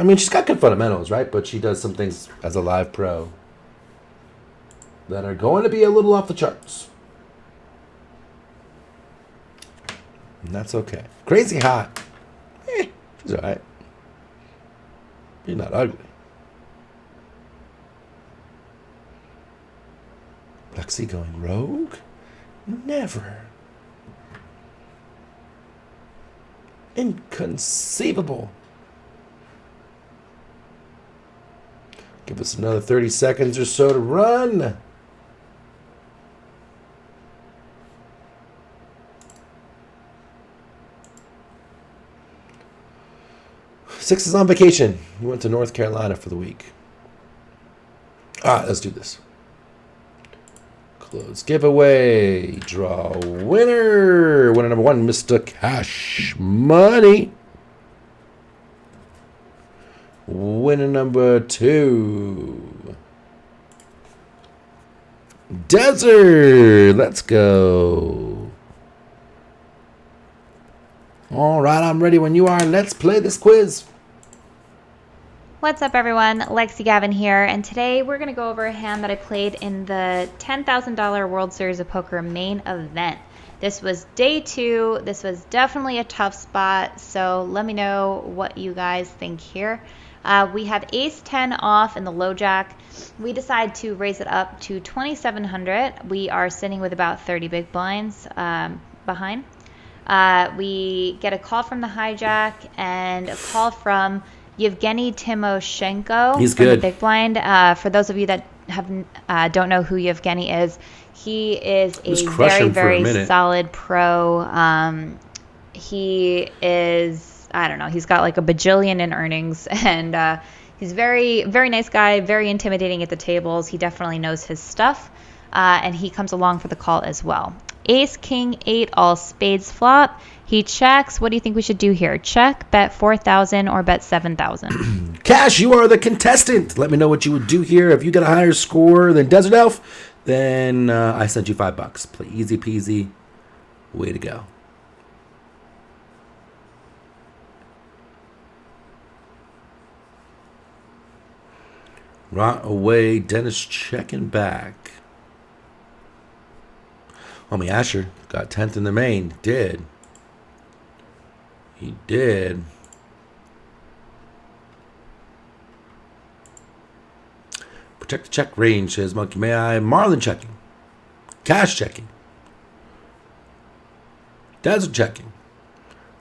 mean, she's got good fundamentals, right? But she does some things as a live pro that are going to be a little off the charts. And that's okay. Crazy hot. She's all right. You're not ugly. Lexi going rogue? Never. Inconceivable. Give us another 30 seconds or so to run. Six is on vacation. He went to North Carolina for the week. All right, let's do this. Close giveaway. Draw winner. Winner number 1, Mr. Cash Money. Winner number 2, Desert. Let's go. All right, I'm ready when you are. Let's play this quiz. What's up, everyone? Lexi Gavin here, and today we're going to go over a hand that I played in the $10,000 World Series of Poker main event. This was day 2. This was definitely a tough spot, so let me know what you guys think here. We have ace 10 off in the low jack. We decide to raise it up to 2,700. We are sitting with about 30 big blinds behind. We get a call from the hijack and a call from Yevgeny Timoshenko. He's from good. The big blind. For those of you that don't know who Yevgeny is, he is a very, very solid pro. He is, I don't know, he's got like a bajillion in earnings, and he's very, very nice guy, very intimidating at the tables. He definitely knows his stuff, and he comes along for the call as well. Ace, king, 8, all spades flop. He checks. What do you think we should do here? Check, bet 4,000, or bet 7,000? Cash, you are the contestant. Let me know what you would do here. If you get a higher score than Desert Elf, then I sent you $5. Play easy peasy. Way to go. Right away, Dennis checking back. Homie Asher got 10th in the main. He did. Protect the check range, says Monkey. May I? Marlin checking. Cash checking. Desert checking.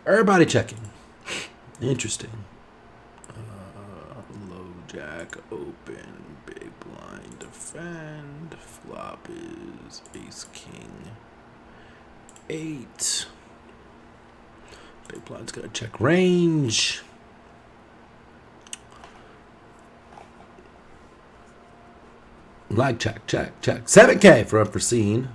Everybody checking. Interesting. jack open, big blind defend, flop is ace king 8. Big blind's gonna check range. Like check. 7K for unforeseen.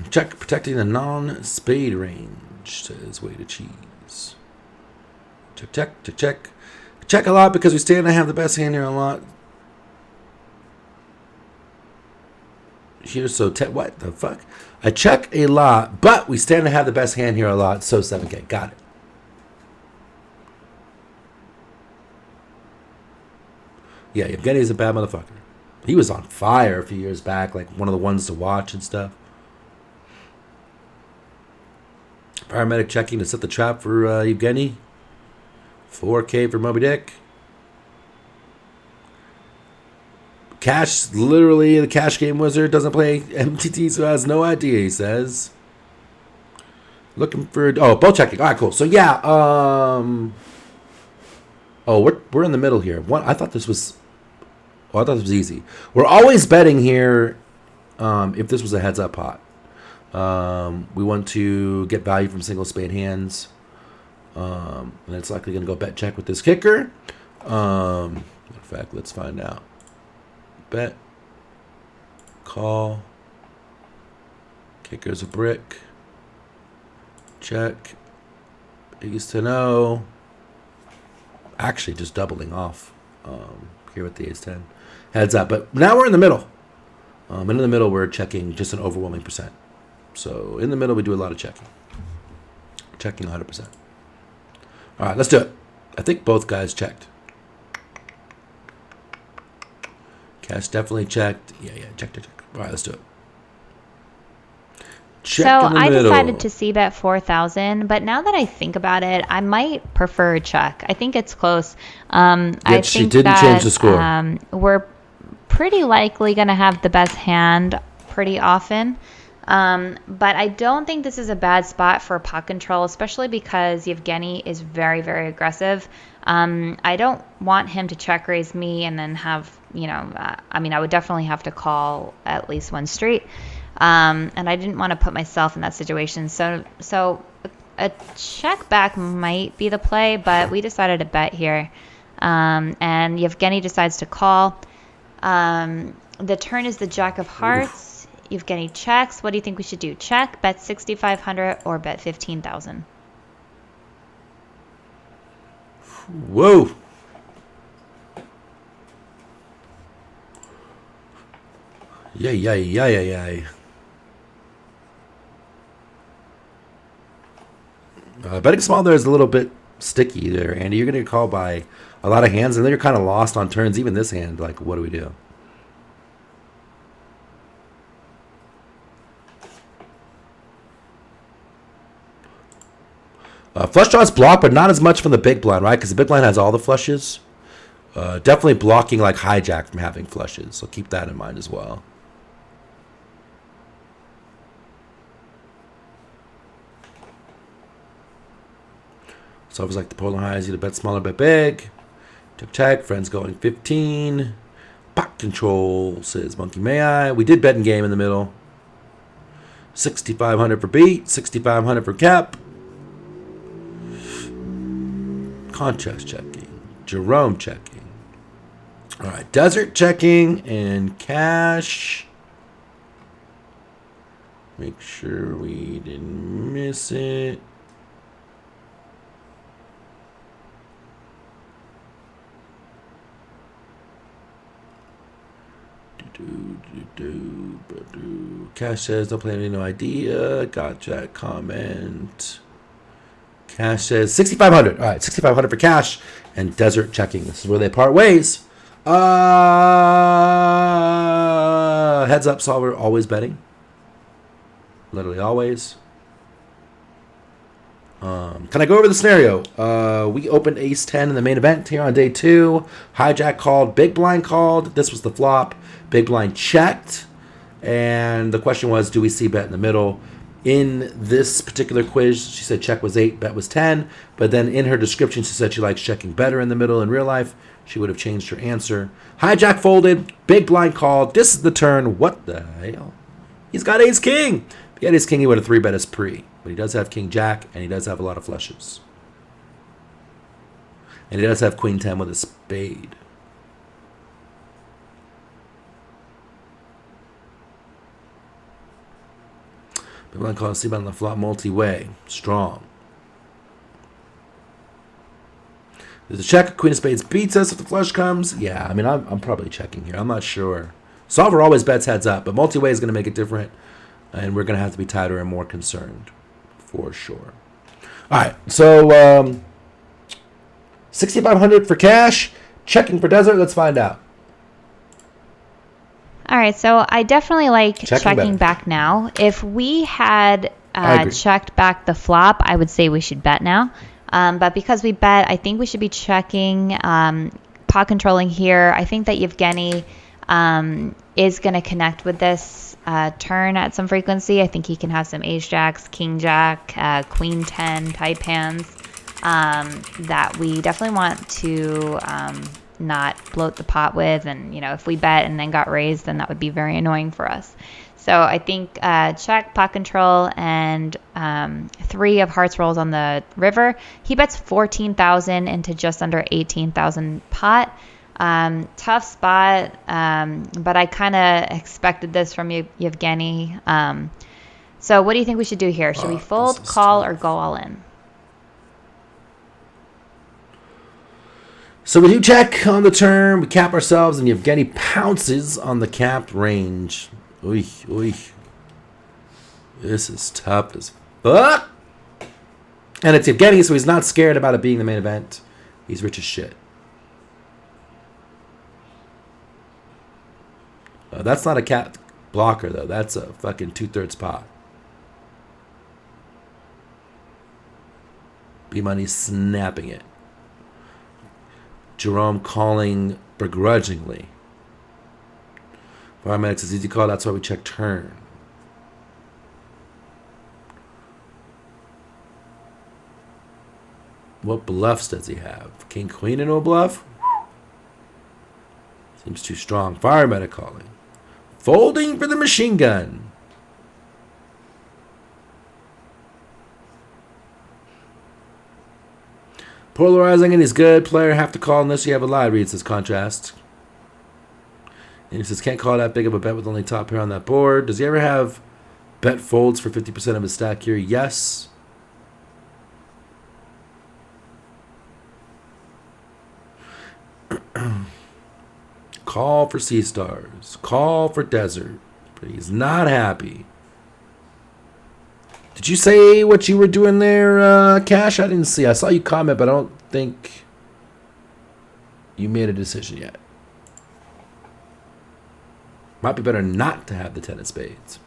Check, protecting the non-spade range, says way to cheese. Check. Check a lot because we stand to have the best hand here a lot. Here, so what the fuck? I check a lot, but we stand to have the best hand here a lot, so 7K. Got it. Yeah, Evgeny's a bad motherfucker. He was on fire a few years back, like one of the ones to watch and stuff. Paramedic checking to set the trap for Evgeny. 4K for Moby Dick. Cash, literally, the cash game wizard doesn't play MTT, so has no idea, he says. Looking for... Oh, both checking. All right, cool. So, yeah. Oh, we're in the middle here. I thought this was... Oh, I thought this was easy. We're always betting here if this was a heads-up pot. We want to get value from single spade hands. And it's likely going to go bet check with this kicker. In fact, let's find out. Bet. Call. Kicker's a brick. Check. Ace to no. Actually, just doubling off here with the ace 10. Heads up. But now we're in the middle. And in the middle, we're checking just an overwhelming percent. So in the middle, we do a lot of checking. Checking 100%. All right, let's do it. I think both guys checked. Cash definitely checked. Yeah, check. All right, let's do it. Check so in the I middle. decided to c-bet 4,000, but now that I think about it, I might prefer a check. I think it's close. I think she didn't change the score. We're pretty likely going to have the best hand pretty often. But I don't think this is a bad spot for pot control, especially because Evgeny is very, very aggressive. I don't want him to check raise me and then have, I would definitely have to call at least one straight. And I didn't want to put myself in that situation. So a check back might be the play, but we decided to bet here. And Evgeny decides to call. The turn is the jack of hearts. Evgeny checks. What do you think we should do? Check, bet 6,500, or bet 15,000? Whoa. Yay. Betting small there is a little bit sticky there, Andy. You're going to get called by a lot of hands, and then you're kind of lost on turns. Even this hand, like, what do we do? Flush draws block, but not as much from the big blind, right? Because the big blind has all the flushes. Definitely blocking like hijack from having flushes, so keep that in mind as well. So it was like the polar highs, either bet smaller, bet big. Check. Friends going 15. Pot control, says Monkey May I. We did bet in game in the middle. 6,500 for beat, 6,500 for cap. Contrast checking. Jerome checking. All right, desert checking and cash. Make sure we didn't miss it. Cash says don't play any no idea. Gotcha. Comment. Cash says 6,500. All right, 6,500 for cash and desert checking. This is where they part ways. Heads up, solver. Always betting. Literally always. Can I go over the scenario? We opened ace 10 in the main event here on day 2. Hijack called. Big blind called. This was the flop. Big blind checked. And the question was, do we see bet in the middle? In this particular quiz, she said check was 8, bet was 10. But then in her description, she said she likes checking better in the middle. In real life, she would have changed her answer. Hijack folded. Big blind called. This is the turn. What the hell? He's got ace king. If he had ace king, he would have 3-bet his pre. But he does have king jack, and he does have a lot of flushes. And he does have queen 10 with a spade. Big blind call. C-bet on the flop multi-way. Strong. There's a check. Queen of spades beats us if the flush comes. Yeah, I mean, I'm probably checking here. I'm not sure. Solver always bets heads up, but multi-way is going to make it different, and we're going to have to be tighter and more concerned, for sure. All right, so 6,500 for cash. Checking for desert. Let's find out. All right, so I definitely like checking better. back now. If we had checked back the flop, I would say we should bet now. But because we bet, I think we should be checking, pot controlling here. I think that Yevgeny is going to connect with this turn at some frequency. I think he can have some ace jacks, king jack, queen 10 type hands that we definitely want to not bloat the pot with. And, you know, if we bet and then got raised, then that would be very annoying for us. So I think check, pot control, and 3 of hearts rolls on the river. He bets 14,000 into just under 18,000 pot. Tough spot, but I kind of expected this from Yevgeny. So what do you think we should do here? Should we fold, call, or go all in? So we do check on the turn. We cap ourselves, and Yevgeny pounces on the capped range. Oy, oy. This is tough as fuck. And it's Yevgeny, so he's not scared about it being the main event. He's rich as shit. That's not a cap blocker, though. That's a fucking 2/3 pot. B-Money snapping it. Jerome calling begrudgingly. Paramedics is easy call. That's why we check turn. What bluffs does he have? King, queen into a bluff? Seems too strong. Paramedic calling. Folding for the machine gun. Polarizing and he's good. Player have to call unless you have a lie, reads his contrast. And he says, can't call that big of a bet with only top pair on that board. Does he ever have bet folds for 50% of his stack here? Yes. Call for Sea Stars. Call for Desert. But he's not happy. Did you say what you were doing there, Cash? I didn't see. I saw you comment, but I don't think you made a decision yet. Might be better not to have the 10 of spades.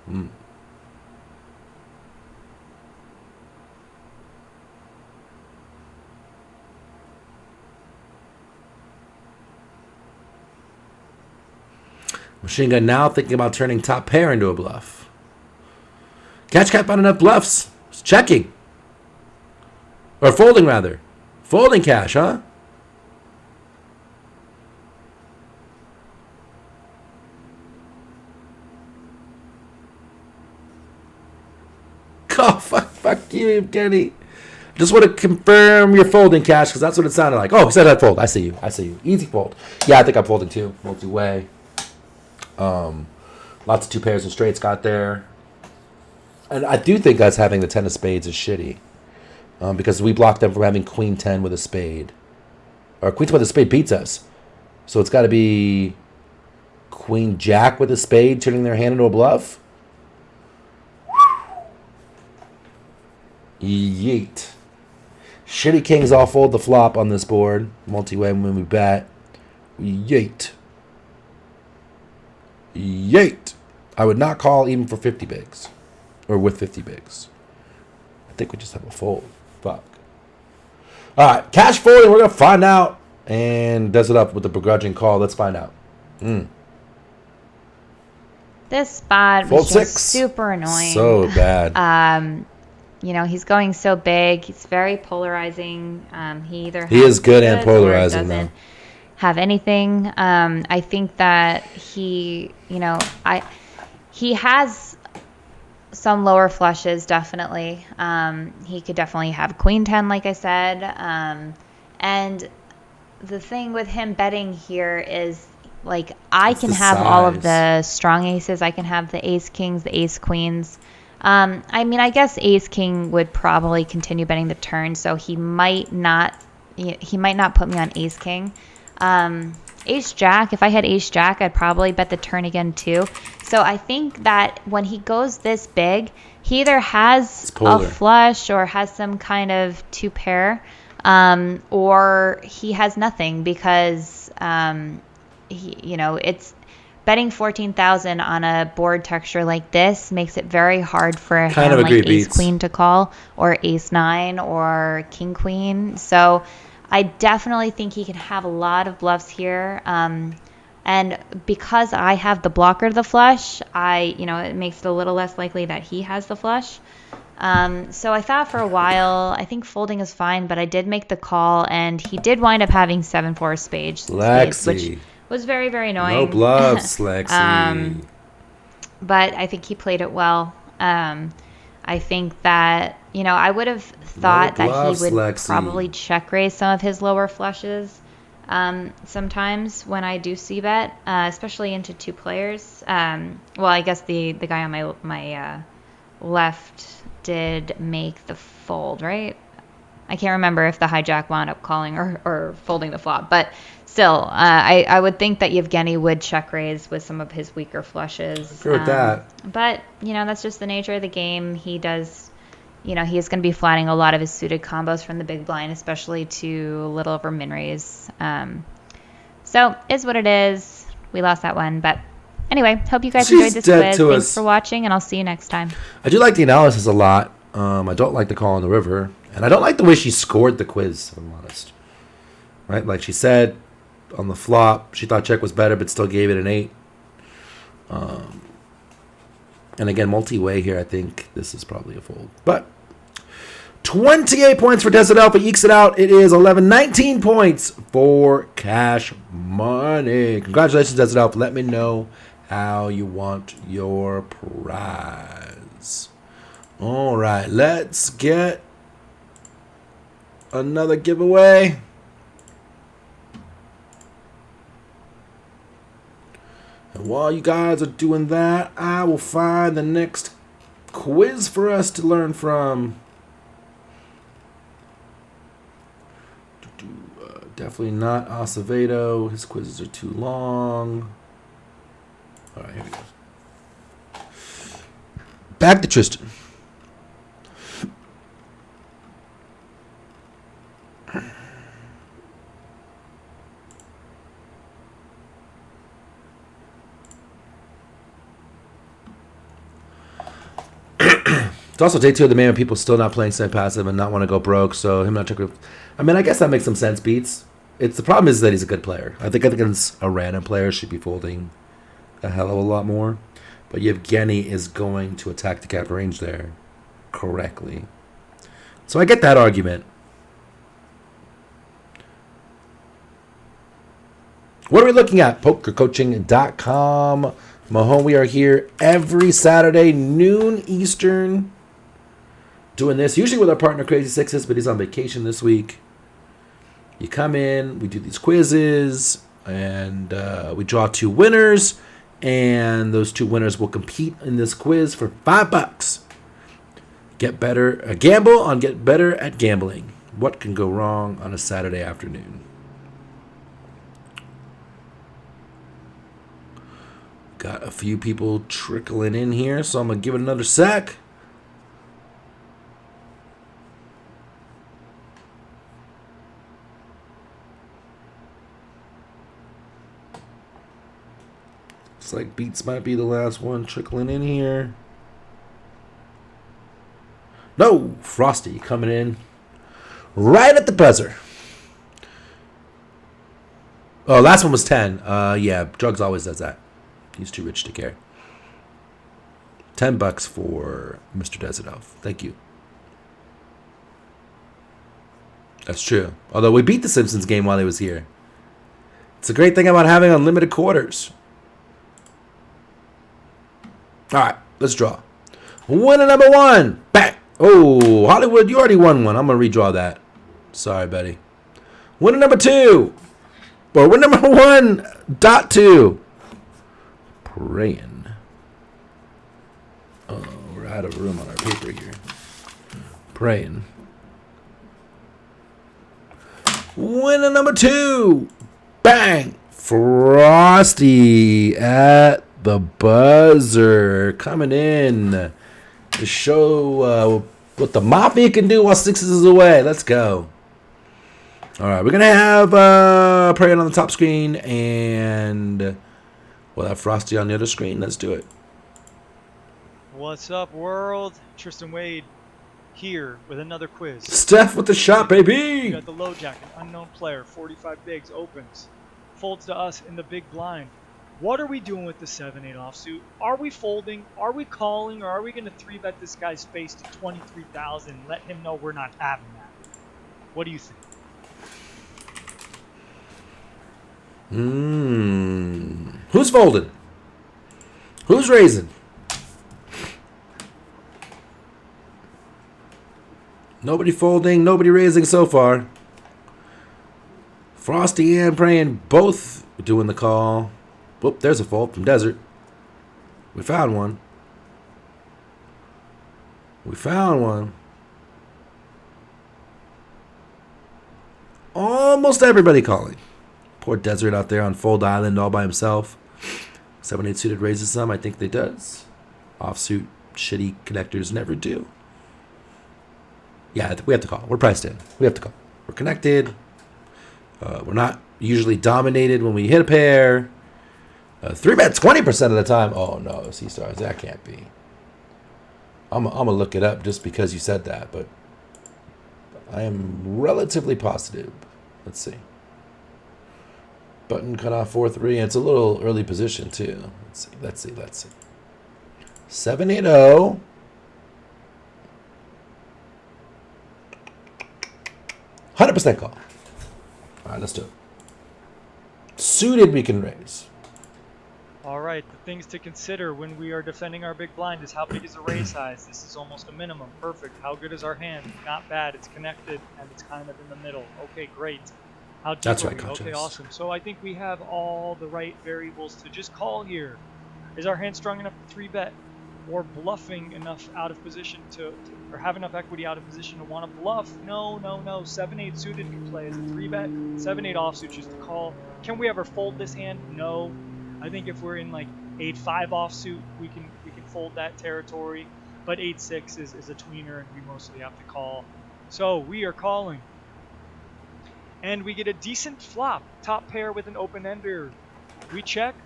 Machine Gun now thinking about turning top pair into a bluff. Catch cap on enough bluffs. It's checking. Or folding, rather. Folding Cash, huh? Oh, fuck you, Kenny. Just want to confirm your folding, Cash, because that's what it sounded like. Oh, he said I'd fold. I see you. Easy fold. Yeah, I think I'm folding too. Multi-way. Lots of 2 pairs and straights got there. And I do think us having the 10 of spades is shitty. Because we blocked them from having queen 10 with a spade. Or queen 10 with a spade beats us. So it's got to be queen jack with a spade turning their hand into a bluff. Yeet. Shitty kings all fold the flop on this board. Multi-way when we bet. Yeet. Yeet. I would not call even for 50 bigs. Or with 50 bigs. I think we just have a fold. Fuck. Alright, cash folding. We're going to find out. And does it up with the begrudging call. Let's find out. This spot Fold was just 6. super annoying. So bad. You know, he's going so big. He's very polarizing. He either He has is good and goods or polarizing, doesn't though. have anything. I think that he has some lower flushes, definitely. He could definitely have queen 10, like I said. And the thing with him betting here is, like, I It's can the have all of size. the strong aces. I can have the ace kings, the ace queens. I mean, I guess ace king would probably continue betting the turn, so he might not put me on ace king. Ace jack, if I had ace jack, I'd probably bet the turn again too. So I think that when he goes this big, he either has a polar. flush or has some kind of two pair, or he has nothing, because it's betting 14,000 on a board texture like this makes it very hard for a Kind hand of like agree, ace Beats. queen to call, or ace nine, or king queen. So I definitely think he can have a lot of bluffs here. And because I have the blocker to the flush, it makes it a little less likely that he has the flush. So I thought for a while, I think folding is fine, but I did make the call, and he did wind up having 7-4 spades, which Lexi. was very, very annoying. No bluffs, Lexi. But I think he played it well. I think that, I would have thought bluffs, that he would Lexi. probably check raise some of his lower flushes sometimes when I do see bet, especially into two players. Well, I guess the guy on my left did make the fold, right? I can't remember if the hijack wound up calling or folding the flop, but still, I would think that Yevgeny would check raise with some of his weaker flushes. Agree with that. But, that's just the nature of the game. He does, he is going to be flatting a lot of his suited combos from the big blind, especially to a little over min raise. So, is what it is. We lost that one, but anyway, hope you guys She's enjoyed this dead quiz. to Thanks us. for watching, and I'll see you next time. I do like the analysis a lot. I don't like the call on the river. And I don't like the way she scored the quiz, if I'm honest. Right? Like she said on the flop, she thought check was better, but still gave it an 8. And again, multi-way here, I think this is probably a fold. But 28 points for Desert Alpha. Ekes it out. It is 19 points for Cash Money. Congratulations, Desert Alpha. Let me know how you want your prize. All right, let's get another giveaway. And while you guys are doing that, I will find the next quiz for us to learn from. Definitely not Acevedo. His quizzes are too long. All right, here we go. Back to Tristan. It's also day 2 of the man with people still not playing semi passive and not want to go broke. So him not checking. I mean, I guess that makes some sense. Beats. The problem is that he's a good player. I think against a random player should be folding a hell of a lot more. But Yevgeny is going to attack the cap range there correctly. So I get that argument. What are we looking at? PokerCoaching.com. Mahone, we are here every Saturday, noon Eastern, doing this, usually with our partner Crazy Sixes, but he's on vacation this week. You come in, we do these quizzes, and we draw 2 winners, and those 2 winners will compete in this quiz for $5. Get better at gambling. What can go wrong on a Saturday afternoon? Got a few people trickling in here, so I'm going to give it another sec. Looks like Beats might be the last one trickling in here. No! Frosty coming in right at the buzzer. Oh, last one was 10. Yeah, Drugs always does that. He's too rich to care. $10 for Mr. Desert Elf. Thank you. That's true. Although we beat the Simpsons game while he was here. It's a great thing about having unlimited quarters. All right, let's draw. Winner number 1. Back. Oh, Hollywood, you already won one. I'm going to redraw that. Sorry, Betty. Winner number 2. Or winner number 1.2. Praying. Oh, we're out of room on our paper here. Praying. Winner number 2. Bang. Frosty at the buzzer. Coming in to show what the Mafia can do while 6 is away. Let's go. All right, we're going to have Praying on the top screen, and we'll have Frosty on the other screen. Let's do it. What's up, world? Tristan Wade here with another quiz. Steph with the shot, We baby. got the low jack, an unknown player, 45 bigs, opens, folds to us in the big blind. What are we doing with the 7-8 offsuit? Are we folding? Are we calling? Or are we going to 3-bet this guy's face to 23,000 and let him know we're not having that? What do you think? Who's folding? Who's raising? Nobody folding, nobody raising so far. Frosty and Praying both doing the call. Whoop, there's a fold from Desert. We found one. We found one. Almost everybody calling. Poor Desert out there on Fold Island all by himself. 7-8 suited raises some. I think they does. Offsuit, shitty connectors never do. Yeah, we have to call. We're priced in. We have to call. We're connected. We're not usually dominated when we hit a pair. 3-bet 20% of the time. Oh, no, C-Stars. That can't be. I'm going to look it up just because you said that, but I am relatively positive. Let's see. Button cut off 4-3. It's a little early position, too. Let's see. 7-8-0. %100% call. All right, let's do it. Suited, we can raise. All right, the things to consider when we are defending our big blind is how big is the raise size. This is almost a minimum. Perfect. How good is our hand? Not bad. It's connected, and it's kind of in the middle. Okay, great. How deep That's are right, we? Coach. Okay, awesome. So I think we have all the right variables to just call here. Is our hand strong enough to 3-bet, or bluffing enough out of position or have enough equity out of position to want to bluff? No. 7-8 suited can play as a 3-bet. 7-8 offsuit just to call. Can we ever fold this hand? No. I think if we're in like 8-5 offsuit, we can fold that territory. But 8-6 is a tweener, and we mostly have to call. So we are calling. And we get a decent flop. Top pair with an open ender. We check.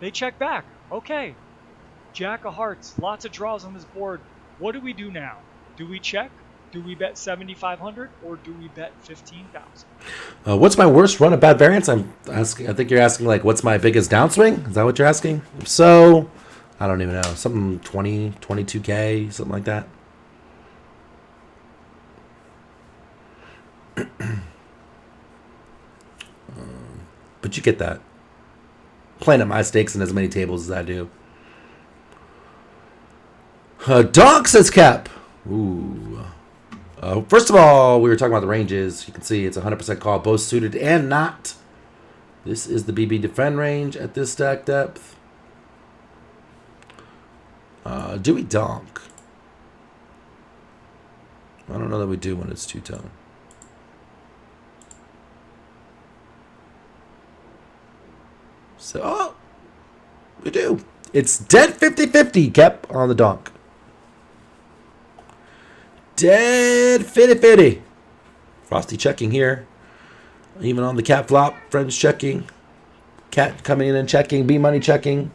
They check back. Okay. Jack of hearts. Lots of draws on this board. What do we do now? Do we check? Do we bet 7,500 or do we bet 15,000? What's my worst run of bad variance? I'm asking. I think you're asking like, what's my biggest downswing? Is that what you're asking? If so, I don't even know. Something 20, 22K, something like that. But you get that. Playing at my stakes in as many tables as I do. Donk, says Cap. Ooh. First of all, we were talking about the ranges. You can see it's 100% call, both suited and not. This is the BB defend range at this stack depth. Do we donk? I don't know that we do when it's two-tone. So, oh, we do. It's dead 50-50, Kep, on the donk. Dead 50-50. Frosty checking here. Even on the cat flop, friends checking. Cat coming in and checking. B-money checking.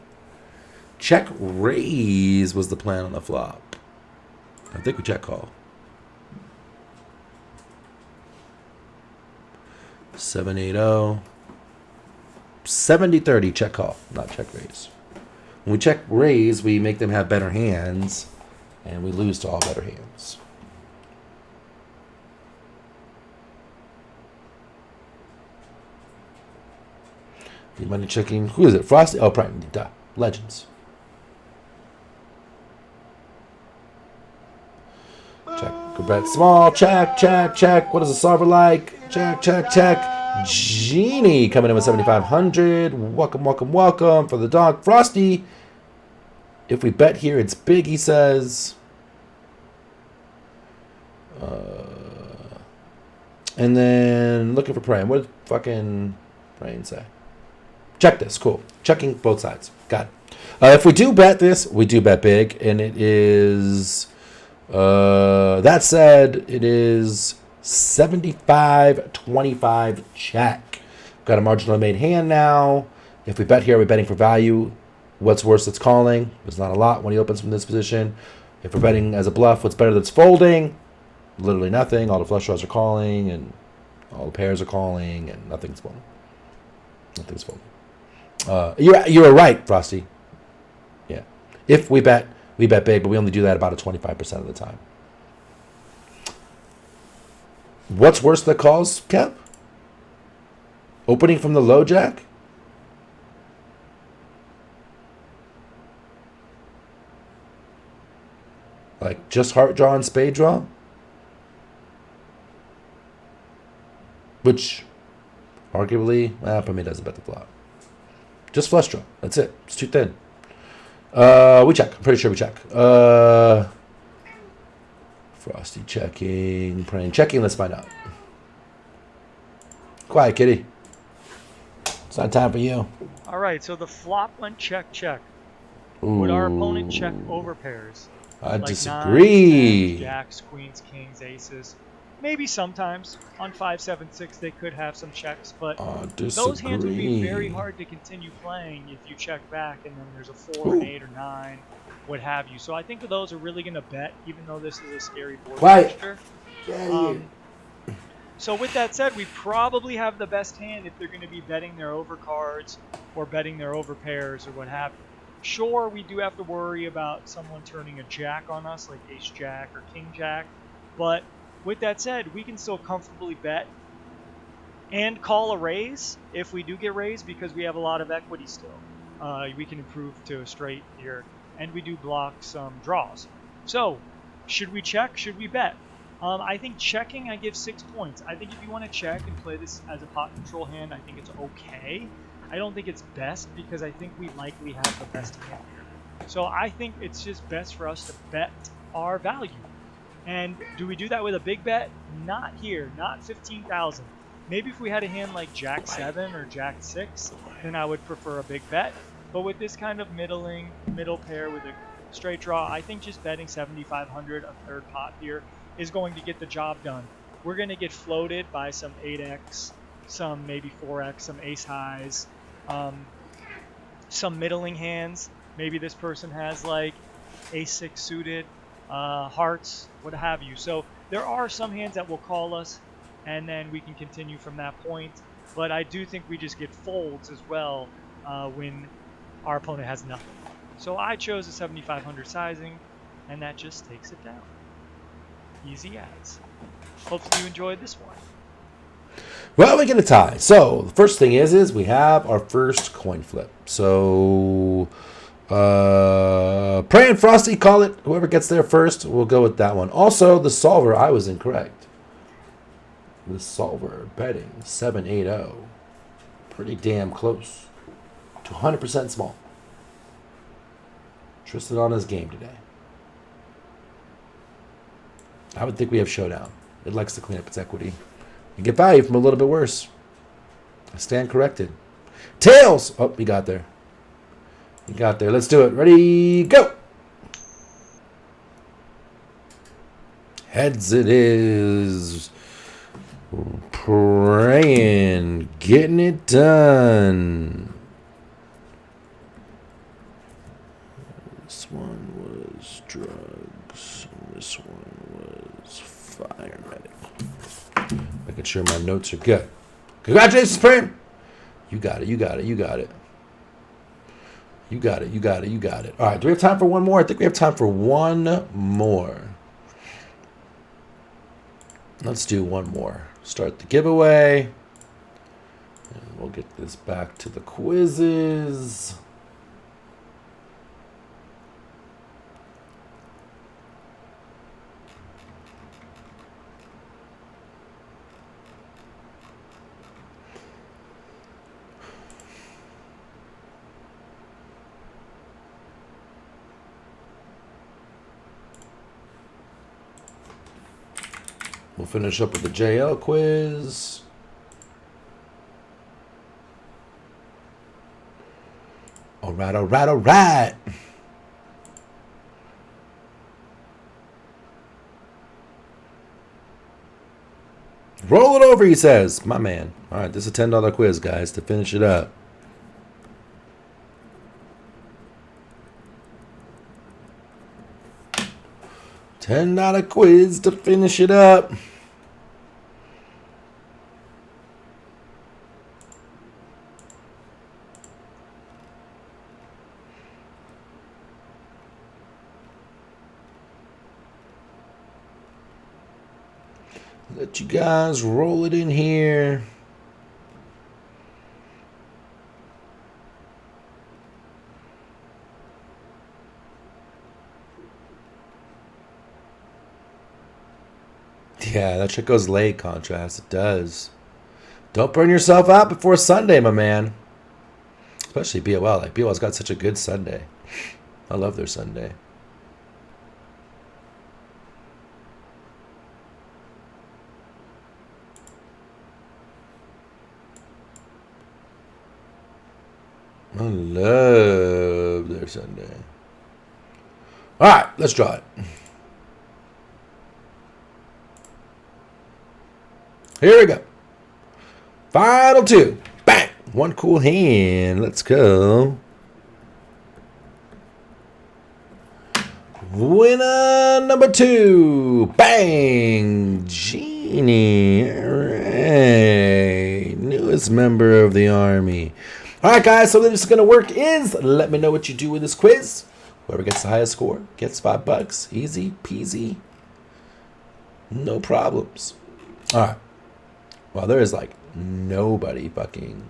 Check raise was the plan on the flop. I think we check call. 7-8-0. 70-30 check call, not check raise. When we check raise, we make them have better hands, and we lose to all better hands. The money checking. Who is it? Frosty? Oh, Prime. Duh. Legends. Check. Good bet. Small. Check, check, check. What is the solver like? Check, check, check. Genie coming in with 7,500. Welcome, welcome, welcome for the dog. Frosty. If we bet here, it's big, he says. And then looking for Prime. What did fucking Prime say? Check this. Cool. Checking both sides. Got it. If we do bet this, we do bet big. And it is... that said, it is 75-25 check. Got a marginally made hand now. If we bet here, we're betting for value. What's worse that's calling? There's not a lot when he opens from this position. If we're betting as a bluff, what's better that's folding? Literally nothing. All the flush draws are calling, and all the pairs are calling, and nothing's folding. Nothing's folding. You were right, Frosty. Yeah. If we bet big, but we only do that about 25% of the time. What's worse that calls, Cap? Opening from the low jack? Like just heart draw and spade draw? Which arguably, Pammy doesn't bet the flop. Just flush draw. That's it. It's too thin. We check. I'm pretty sure we check. Frosty checking. Praying. Checking. Let's find out. Quiet, kitty. It's not time for you. All right, so the flop went check, check. Would our opponent check over pairs? I like disagree. 9s, 10s, jacks, queens, kings, aces. Maybe sometimes on 5, 7, 6 they could have some checks, but those hands would be very hard to continue playing if you check back and then there's a 4, an 8, or 9, what have you. So I think those are really going to bet, even though this is a scary board texture. So with that said, we probably have the best hand if they're going to be betting their overcards or betting their over pairs or what have you. Sure, we do have to worry about someone turning a jack on us, like ace jack or king jack, but with that said, we can still comfortably bet and call a raise if we do get raised because we have a lot of equity still. We can improve to a straight here, and we do block some draws. So, should we check? Should we bet? I think checking, I give 6 points. I think if you want to check and play this as a pot control hand, I think it's okay. I don't think it's best because I think we likely have the best hand here. So I think it's just best for us to bet our value. And do we do that with a big bet? Not here, not 15,000. Maybe if we had a hand like Jack 7 or Jack 6, then I would prefer a big bet. But with this kind of middle pair with a straight draw, I think just betting 7,500, a third pot here, is going to get the job done. We're going to get floated by some 8x, some maybe 4x, some ace highs, some middling hands. Maybe this person has like ace 6 suited, hearts, what have you. So there are some hands that will call us, and then we can continue from that point. But I do think we just get folds as well when our opponent has nothing. So I chose a 7,500 sizing, and that just takes it down. Easy as. Hopefully you enjoyed this one. Well, we get a tie. So the first thing is we have our first coin flip. So Pray and Frosty, call it. Whoever gets there first, we'll go with that one. Also, the solver, I was incorrect. The solver betting 780. Pretty damn close to 100% small. Tristan on his game today. I would think we have showdown. It likes to clean up its equity and get value from a little bit worse. I stand corrected. Tails! Oh, he got there. He got there. Let's do it. Ready, go! Heads it is. Praying. Getting it done. This one was drugs. This one was fire medic. Making sure my notes are good. Congratulations, Praying. You got it. You got it. You got it. You got it. You got it. You got it. All right. Do we have time for one more? I think we have time for one more. Let's do one more. Start the giveaway. And we'll get this back to the quizzes. We'll finish up with the JL quiz. All right, all right, all right. Roll it over, he says. My man. All right, this is a $10 quiz, guys, to finish it up. $10 quiz to finish it up. Let you guys roll it in here. Yeah, that shit goes late, Contrast. It does. Don't burn yourself out before Sunday, my man. Especially BOL. Like, BOL's got such a good Sunday. I love their Sunday. I love their Sunday. All right, let's draw it. Here we go. Final two. Bang. One cool hand. Let's go. Winner number 2. Bang. Genie. All right. Newest member of the army. All right, guys. So what this is going to work is let me know what you do with this quiz. Whoever gets the highest score gets $5. Easy peasy. No problems. All right. Well, there is like nobody fucking.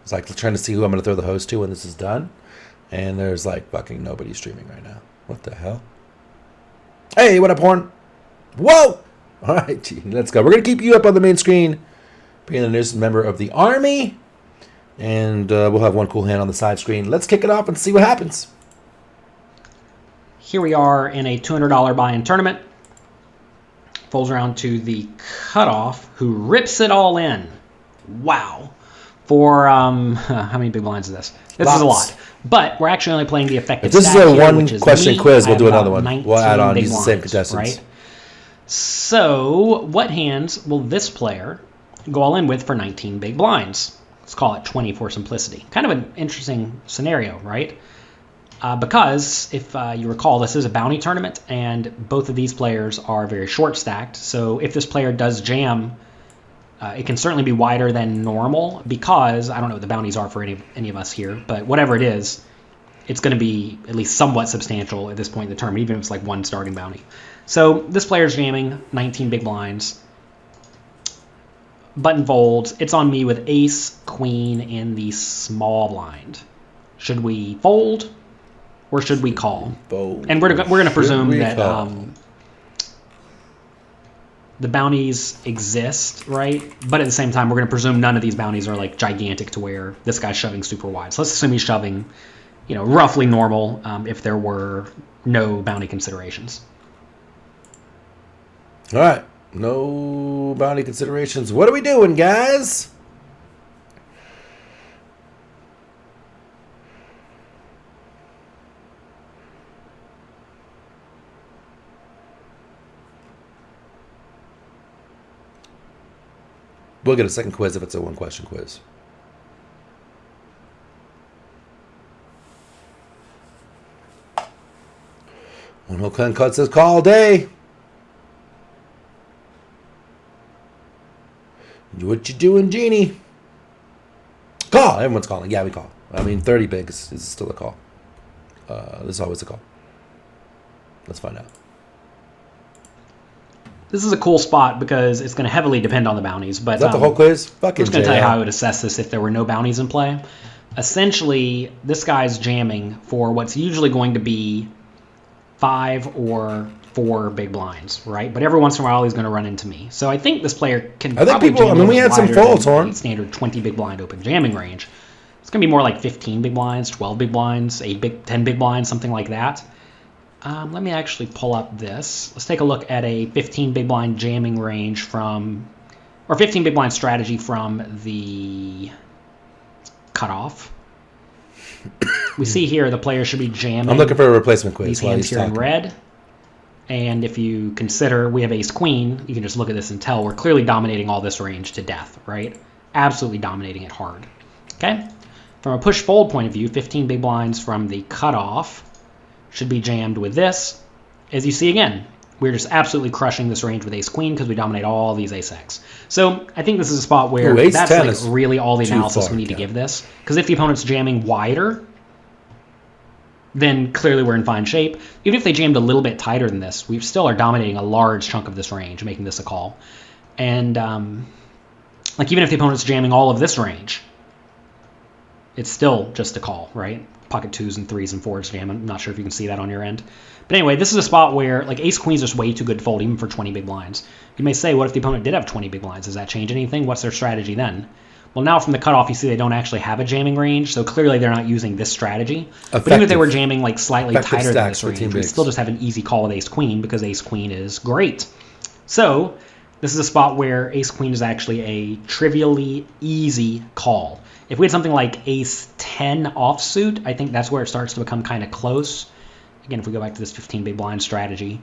It's like trying to see who I'm going to throw the host to when this is done. And there's like fucking nobody streaming right now. What the hell? Hey, what up, Horn? Whoa! All right, Gene, let's go. We're going to keep you up on the main screen, being the newest member of the army. And we'll have one cool hand on the side screen. Let's kick it off and see what happens. Here we are in a $200 buy-in tournament. Folds around to the cutoff, who rips it all in. Wow. For, how many big blinds is this? This is a lot. But we're actually only playing the effective If this is stack a here, one which is question me. quiz, we'll I do have another about one. We'll add 19 on, big use the same blinds, contestants. right? So, what hands will this player go all in with for 19 big blinds? Let's call it 20 for simplicity. Kind of an interesting scenario, right? Because if you recall, this is a bounty tournament, and both of these players are very short stacked. So if this player does jam, it can certainly be wider than normal because I don't know what the bounties are for any of us here, but whatever it is, it's going to be at least somewhat substantial at this point in the tournament, even if it's like one starting bounty. So this player's jamming 19 big blinds. Button folds. It's on me with ace, queen in the small blind. Should we fold? Or should we call? Fold. And we're going to presume we that call? the bounties exist, right? But at the same time, we're going to presume none of these bounties are like gigantic to where this guy's shoving super wide. So let's assume he's shoving, roughly normal if there were no bounty considerations. All right. No bounty considerations. What are we doing, guys? We'll get a second quiz if it's a one-question quiz. One whole cut says call all day. What you doing, Genie? Call. call. Everyone's calling. Yeah, we call. I mean, 30 big is still a call. This is always a call. Let's find out. This is a cool spot because it's going to heavily depend on the bounties. But Is that the whole quiz? I'm Fucking just going to tell you JL. how I would assess this if there were no bounties in play. Essentially, this guy's jamming for what's usually going to be 5 or 4 big blinds, right? But every once in a while, he's going to run into me. So I think this player can probably jam a we little had some wider folds, than Horn. the standard 20 big blind open jamming range. It's going to be more like 15 big blinds, 12 big blinds, 10 big blinds, something like that. Let me actually pull up this. Let's take a look at a 15 big blind jamming range from, or 15 big blind strategy from the cutoff. We see here the player should be jamming. I'm looking for a replacement quiz these while hands he's here in talking. red. And if you consider we have ace queen, you can just look at this and tell we're clearly dominating all this range to death, right? Absolutely dominating it hard. Okay? From a push fold point of view, 15 big blinds from the cutoff should be jammed with this. As you see again, we're just absolutely crushing this range with ace queen because we dominate all these ace x. So I think this is a spot where Ooh, ace that's 10 like is really all the too analysis far, we need to yeah. give this. Because if the opponent's jamming wider, then clearly we're in fine shape. Even if they jammed a little bit tighter than this, we still are dominating a large chunk of this range, making this a call. And like even if the opponent's jamming all of this range, it's still just a call, right? Pocket 2s and 3s and 4s jam. I'm not sure if you can see that on your end. But anyway, this is a spot where like ace queen is just way too good to fold even for 20 big blinds. You may say, what if the opponent did have 20 big blinds? Does that change anything? What's their strategy then? Well, now from the cutoff, you see they don't actually have a jamming range, so clearly they're not using this strategy. But even if they were jamming like slightly Effective tighter than stacks this for range, team we bigs. still just have an easy call with ace queen because ace queen is great. So this is a spot where ace queen is actually a trivially easy call. If we had something like ace 10 offsuit, I think that's where it starts to become kind of close. Again, if we go back to this 15 big blind strategy,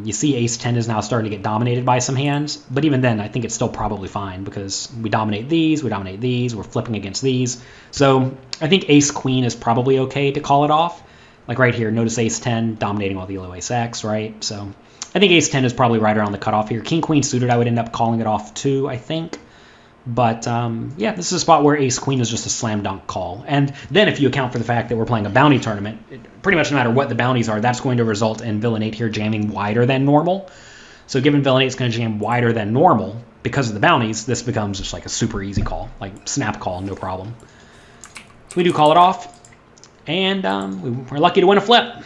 you see ace 10 is now starting to get dominated by some hands, but even then I think it's still probably fine because we dominate these, we're flipping against these. So I think ace queen is probably okay to call it off. Like right here, notice ace 10 dominating all the yellow ace x, right? So I think ace 10 is probably right around the cutoff here. King queen suited, I would end up calling it off too, I think. But yeah, this is a spot where ace queen is just a slam dunk call. And then if you account for the fact that we're playing a bounty tournament, pretty much no matter what the bounties are, that's going to result in villain 8 here jamming wider than normal. So given villain 8 is going to jam wider than normal because of the bounties, this becomes just like a super easy call, like snap call, no problem. So we do call it off, and we're lucky to win a flip.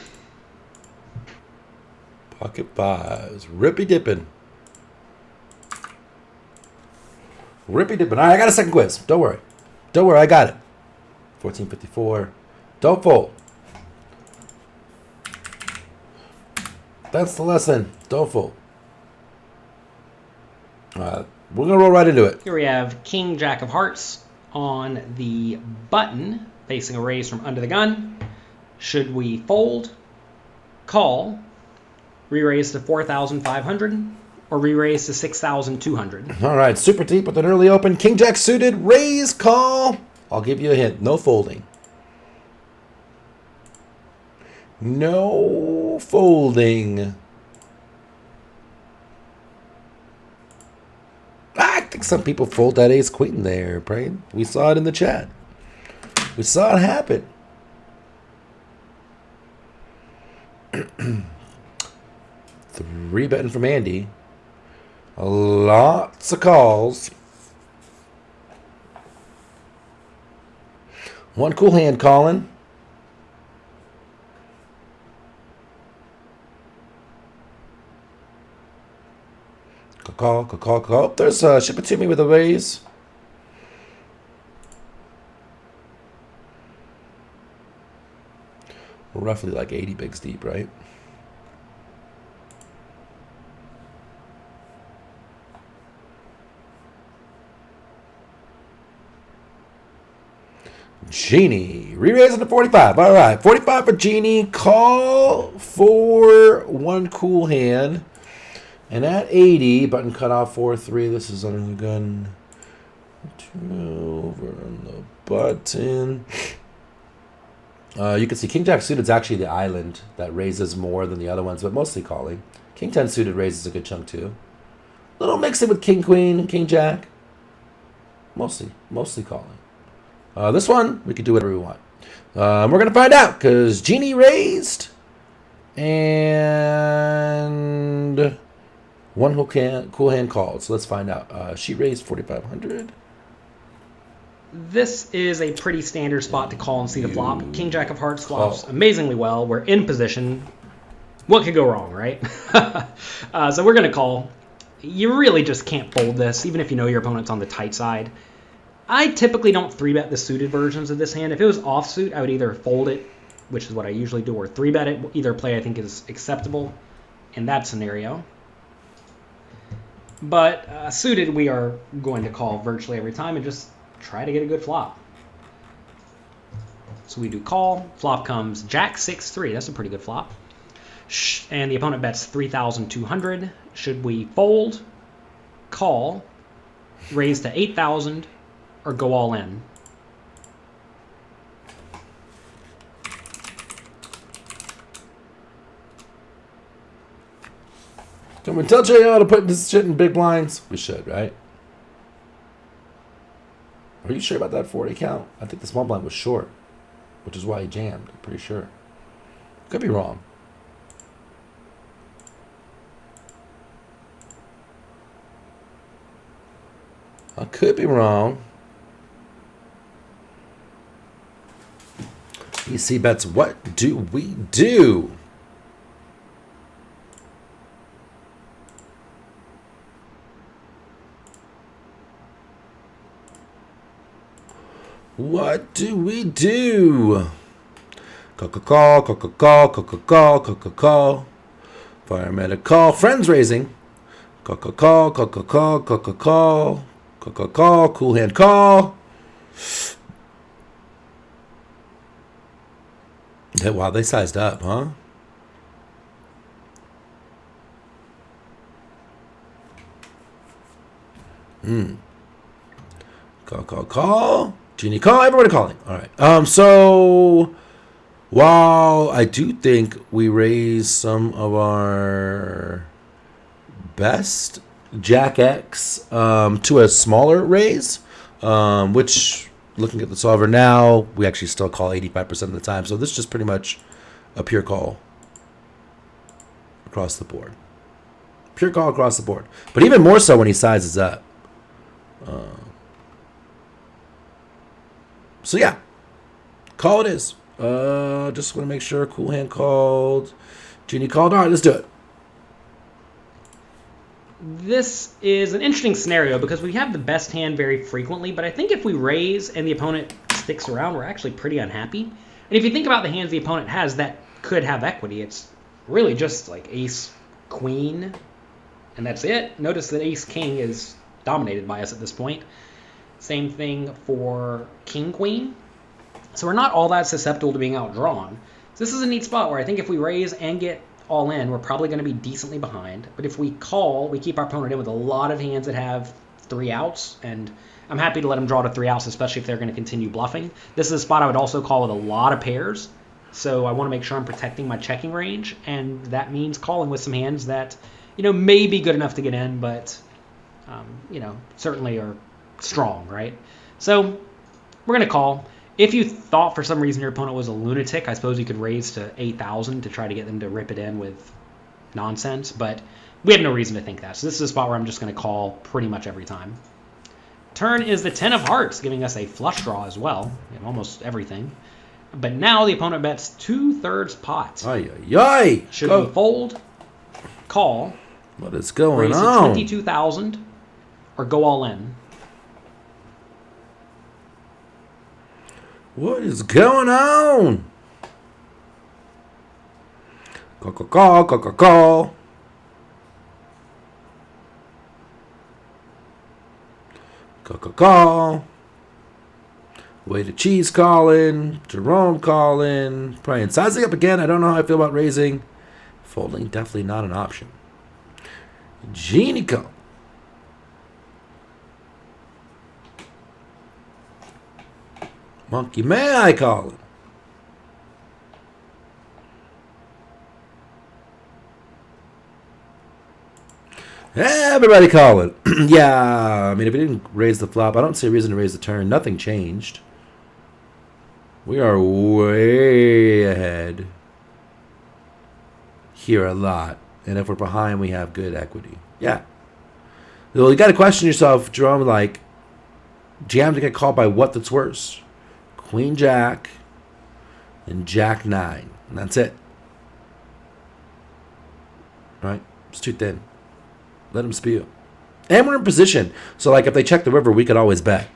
Pocket 5s. Rippy dipping. Rippy dipping. All right, I got a second quiz. Don't worry. Don't worry, I got it. 1454. Don't fold. That's the lesson. Don't fold. We're going to roll right into it. Here we have king, jack of hearts on the button, facing a raise from under the gun. Should we fold, call, re-raise to 4,500, or re-raise to 6,200? All right, super deep with an early open. King jack suited. Raise, call. I'll give you a hint. No folding. No folding. I think some people fold that ace queen there, right? We saw it in the chat. We saw it happen. Three betting from Andy. Lots of calls. One cool hand calling. Call. Oh, there's Ship It To Me with a raise. We're roughly like 80 bigs deep, right? Genie. Re-raising to 45. All right. 45 for Genie. Call for one cool hand. And at 80, button cut off 4-3. This is under the gun. Over on the button. You can see King Jack suited is actually the island that raises more than the other ones, but mostly calling. King 10 suited raises a good chunk too. Little mix it with King Queen and King Jack. Mostly calling. This one, we can do whatever we want. We're going to find out because Genie raised and one cool hand called. So let's find out. She raised 4,500. This is a pretty standard spot to call and see the flop. King Jack of Hearts flops amazingly well. We're in position. What could go wrong, right? So we're going to call. You really just can't fold this, even if you know your opponent's on the tight side. I typically don't 3-bet the suited versions of this hand. If it was offsuit, I would either fold it, which is what I usually do, or 3-bet it. Either play I think is acceptable in that scenario. But suited, we are going to call virtually every time and just try to get a good flop. So we do call. Flop comes Jack 6-3. That's a pretty good flop. And the opponent bets 3,200. Should we fold, call, raise to 8,000, or go all in? Can we tell Jay how to put this shit in big blinds? We should, right? Are you sure about that 40 count? I think the small blind was short, which is why he jammed. I'm pretty sure. Could be wrong. I could be wrong. EC bets, what do we do? What do we do? Call, call. Fireman call. Friends raising. Call. Cool hand call. Yeah, wow, they sized up, huh? Call. Genie call. Everybody calling. All right. So while I do think we raise some of our best Jack X to a smaller raise, which looking at the solver now, we actually still call 85% of the time. So this is just pretty much a pure call across the board. Pure call across the board. But even more so when he sizes up. So yeah, call it is. Just want to make sure. Cool hand called. Genie called. All right, let's do it. This is an interesting scenario because we have the best hand very frequently, but I think if we raise and the opponent sticks around, we're actually pretty unhappy. And if you think about the hands the opponent has that could have equity, it's really just like ace, queen, and that's it. Notice that ace, king is dominated by us at this point. Same thing for king, queen. So we're not all that susceptible to being outdrawn. So this is a neat spot where I think if we raise and get all in, we're probably going to be decently behind. But if we call, we keep our opponent in with a lot of hands that have 3 outs, and I'm happy to let them draw to 3 outs, especially if they're going to continue bluffing. This is a spot I would also call with a lot of pairs, so I want to make sure I'm protecting my checking range, and that means calling with some hands that, may be good enough to get in, but, certainly are strong, right? So we're going to call. If you thought for some reason your opponent was a lunatic, I suppose you could raise to 8,000 to try to get them to rip it in with nonsense, but we have no reason to think that. So this is a spot where I'm just going to call pretty much every time. Turn is the 10 of hearts, giving us a flush draw as well. We have almost everything. But now the opponent bets 2/3 pot. Should we fold, call, what is going raise on? to 22,000, or go all in? What is going on? Call. Call. Way to cheese calling. Jerome calling. Brian sizing up again. I don't know how I feel about raising. Folding, definitely not an option. Genie call. Monkey may I call it? Everybody calling. Yeah, I mean, if we didn't raise the flop, I don't see a reason to raise the turn. Nothing changed. We are way ahead here a lot. And if we're behind, we have good equity. Yeah. Well, you got to question yourself, Jerome, like, jam to get called by what that's worse? Queen Jack and Jack 9. And that's it. Right? It's too thin. Let them spew. And we're in position. So, like, if they check the river, we could always bet.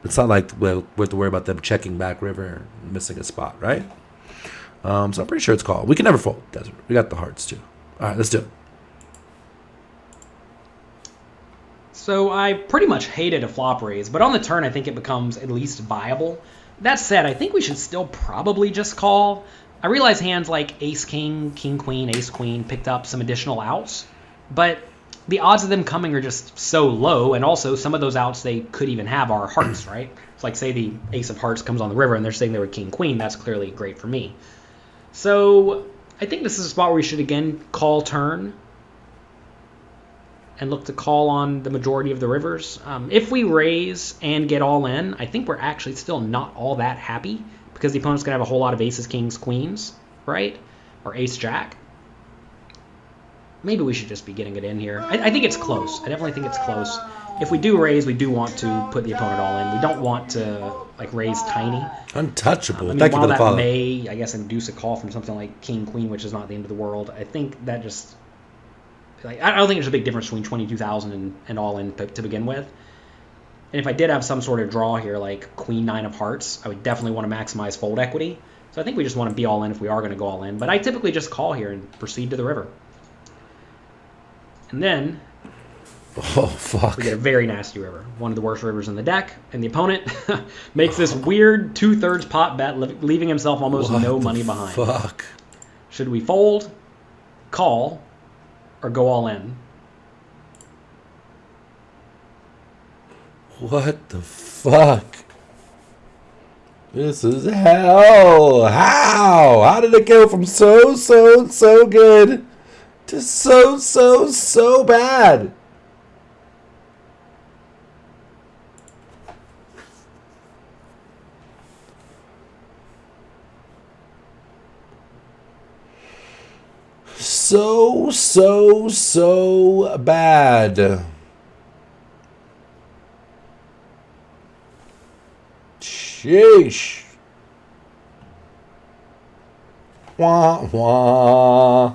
It's not like we have to worry about them checking back river and missing a spot, right? So I'm pretty sure it's called. We can never fold desert. We got the hearts, too. All right, let's do it. So I pretty much hated a flop raise, but on the turn I think it becomes at least viable. That said, I think we should still probably just call. I realize hands like ace king, king queen, ace queen picked up some additional outs, but the odds of them coming are just so low, and also some of those outs they could even have are hearts, right? It's like, say the ace of hearts comes on the river and they're saying they were king queen, that's clearly great for me. So I think this is a spot where we should again call turn and look to call on the majority of the rivers. If we raise and get all in, I think we're actually still not all that happy because the opponent's going to have a whole lot of aces, kings, queens, right? Or ace, jack. Maybe we should just be getting it in here. I think it's close. I definitely think it's close. If we do raise, we do want to put the opponent all in. We don't want to like raise tiny. Untouchable. Thank you for the follow. While that may, I guess, induce a call from something like king, queen, which is not the end of the world, I think that just... Like, I don't think there's a big difference between 22,000 and all in to begin with. And if I did have some sort of draw here, like queen 9 of hearts, I would definitely want to maximize fold equity. So I think we just want to be all in if we are going to go all in. But I typically just call here and proceed to the river. And then oh fuck, we get a very nasty river. One of the worst rivers in the deck. And the opponent makes this weird 2/3 pot bet, leaving himself almost no money behind. Fuck. Should we fold, call, or go all in? What the fuck? This is hell. How did it go from so good to so bad? So bad. Sheesh. Wah, wah.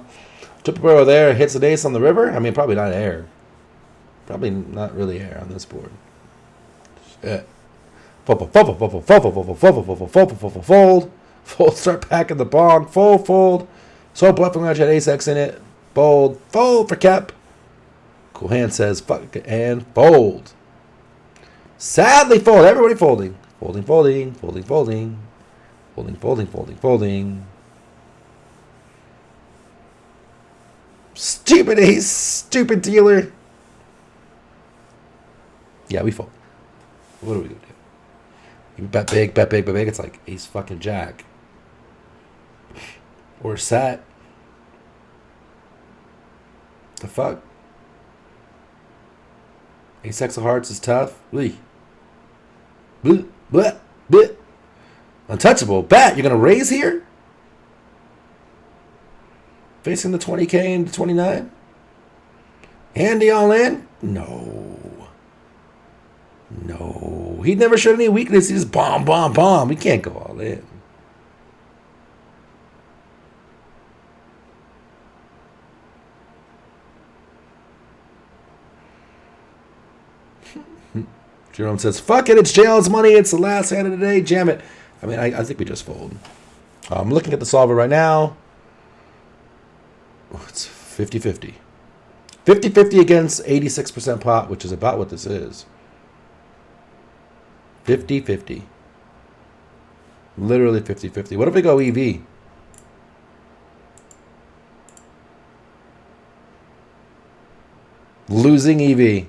Triple barrel there hits an ace on the river. I mean, probably not air. Probably not really air on this board. Shit. Fold. Start packing the bong. Fold. So bluffing wedge had ace X in it. Fold for cap. Cool hand says fuck and fold. Sadly fold. Everybody folding. Folding. Stupid ace. Stupid dealer. Yeah, we fold. What are we gonna do? You bet big. It's like ace fucking jack. Or sat. The fuck? Ace X of hearts is tough. Lee. Bleh. Untouchable. Bet. You're going to raise here? Facing the 20K and the 29? Handy all in? No. He never showed any weakness. He just bomb. He can't go all in. Jerome says, fuck it, it's jail's money. It's the last hand of the day. Jam it. I mean, I think we just fold. I'm looking at the solver right now. Oh, it's 50-50. 50-50 against 86% pot, which is about what this is. 50-50. Literally 50-50. What if we go EV? Losing EV.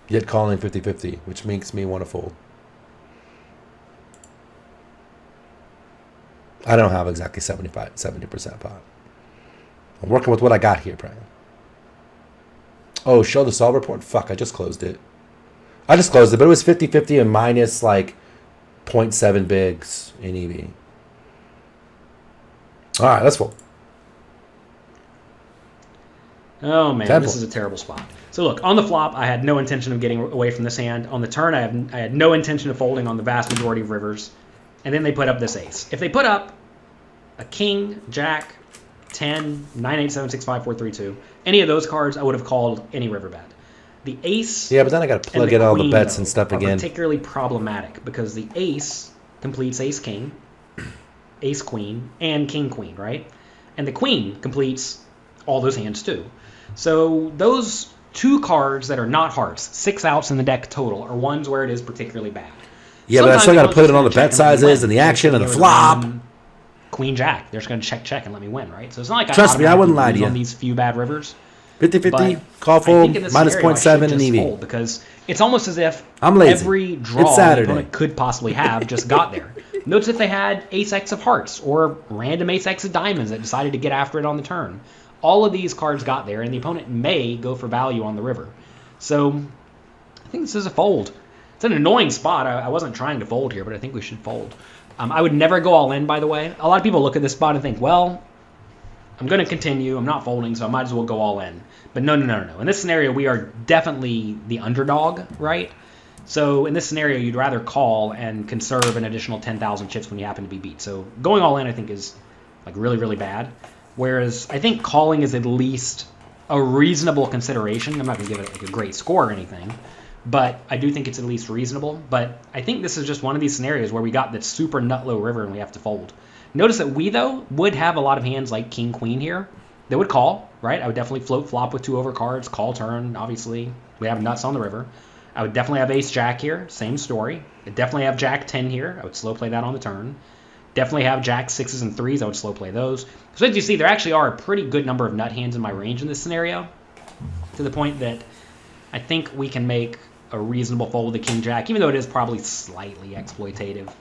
Yet calling 50-50, which makes me want to fold. I don't have exactly 70% pot. I'm working with what I got here, Brian. Oh, show the solver report? Fuck, I just closed it. But it was 50-50 and minus like 0.7 bigs in EV. All right, let's fold. Oh man, Temple. this is a terrible spot. So look, on the flop, I had no intention of getting away from this hand. On the turn, I had no intention of folding on the vast majority of rivers. And then they put up this ace. If they put up a king, jack, 10, 9, 8, 7, 6, 5, 4, 3, 2, any of those cards, I would have called any river bet. The ace. Yeah, but then I got to plug in all the bets and stuff again. Particularly problematic because the ace completes ace king, ace queen, and king queen, right? And the queen completes all those hands too. So those two cards that are not hearts, 6 outs in the deck total, are ones where it is particularly bad. Yeah, but I still got to put it on the bet sizes and the action and the flop. Queen jack, they're just going to check and let me win, right? So it's not like Trust me, I wouldn't lie to you. On these few bad rivers. 50-50, call fold, minus 0.7 in EV. Because it's almost as if I'm lazy. Every draw the opponent could possibly have just got there. Notice if they had ace-x of hearts or random ace-x of diamonds that decided to get after it on the turn. All of these cards got there, and the opponent may go for value on the river. So I think this is a fold. It's an annoying spot. I wasn't trying to fold here, but I think we should fold. I would never go all in, by the way. A lot of people look at this spot and think, well, I'm going to continue. I'm not folding, so I might as well go all in. But no. In this scenario, we are definitely the underdog, right? So in this scenario, you'd rather call and conserve an additional 10,000 chips when you happen to be beat. So going all in, I think, is like really, really bad. Whereas I think calling is at least a reasonable consideration. I'm not going to give it like a great score or anything, but I do think it's at least reasonable. But I think this is just one of these scenarios where we got that super nut low river and we have to fold. Notice that we, though, would have a lot of hands like king, queen here. They would call, right? I would definitely float flop with 2 over cards, call turn, obviously. We have nuts on the river. I would definitely have ace jack here, same story. I'd definitely have jack 10 here. I would slow play that on the turn. Definitely have jack 6s and 3s. I would slow play those. So as you see, there actually are a pretty good number of nut hands in my range in this scenario, to the point that I think we can make a reasonable fold with the king jack, even though it is probably slightly exploitative,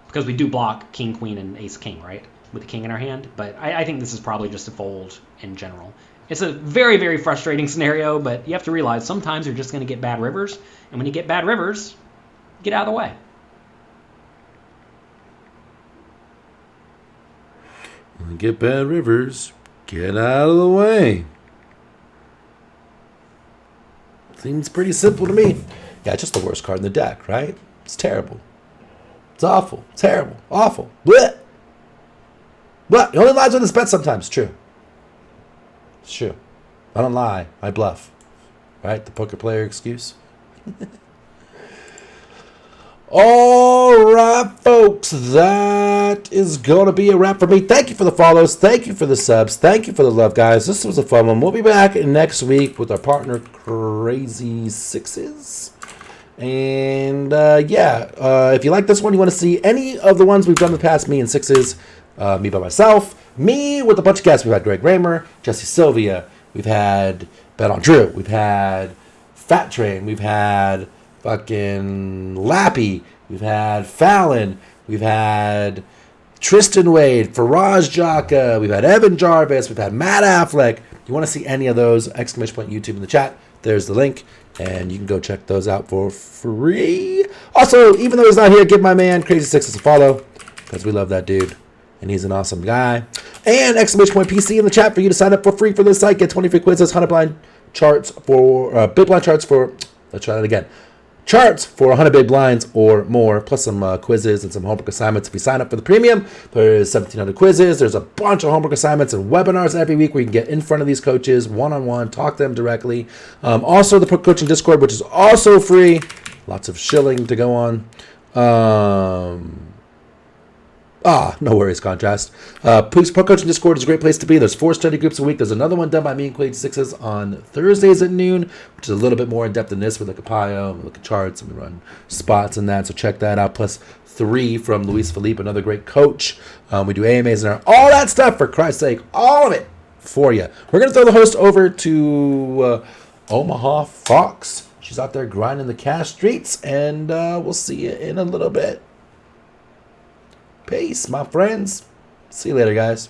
because we do block king queen and ace king, right, with the king in our hand. But I think this is probably just a fold in general. It's a very, very frustrating scenario, but you have to realize sometimes you're just going to get bad rivers, and when you get bad rivers, get out of the way. When you get bad rivers, get out of the way. Seems pretty simple to me. Yeah, it's just the worst card in the deck, right? It's terrible. It's awful. Terrible. Awful. Blech. But it only lies with his bet sometimes. True. It's true. I don't lie. I bluff. Right? The poker player excuse. All right, folks. That is going to be a wrap for me. Thank you for the follows. Thank you for the subs. Thank you for the love, guys. This was a fun one. We'll be back next week with our partner, Crazy Sixes. And, if you like this one, you want to see any of the ones we've done in the past, me and Sixes, me by myself, me with a bunch of guests. We've had Greg Raymer, Jesse Sylvia. We've had Bet on Drew. We've had Fat Train. We've had fucking Lappy. We've had Fallon. We've had Tristan Wade, Faraz Jaka. We've had Evan Jarvis. We've had Matt Affleck. You want to see any of those, exclamation point YouTube in the chat. There's the link, and you can go check those out for free. Also, even though he's not here, give my man Crazy Sixes a follow, because we love that dude, and he's an awesome guy. And exclamation point PC in the chat for you to sign up for free for this site. Get 20 free quizzes, 100 blind charts for big blind charts for. Let's try that again. Charts for 100 big blinds or more, plus some quizzes and some homework assignments. If you sign up for the premium, there's 1,700 quizzes. There's a bunch of homework assignments and webinars every week where you can get in front of these coaches one-on-one, talk to them directly. Also, the Pro Coaching Discord, which is also free. Lots of shilling to go on. No worries, Contrast. Pro Coaching Discord is a great place to be. There's 4 study groups a week. There's another one done by me and Quade Sixes on Thursdays at noon, which is a little bit more in depth than this. We look at Pio, we look at charts, and we run spots and that. So check that out. Plus 3 from Luis Felipe, another great coach. We do AMAs and all that stuff, for Christ's sake. All of it for you. We're going to throw the host over to Omaha Fox. She's out there grinding the cash streets, and we'll see you in a little bit. Peace, my friends. See you later, guys.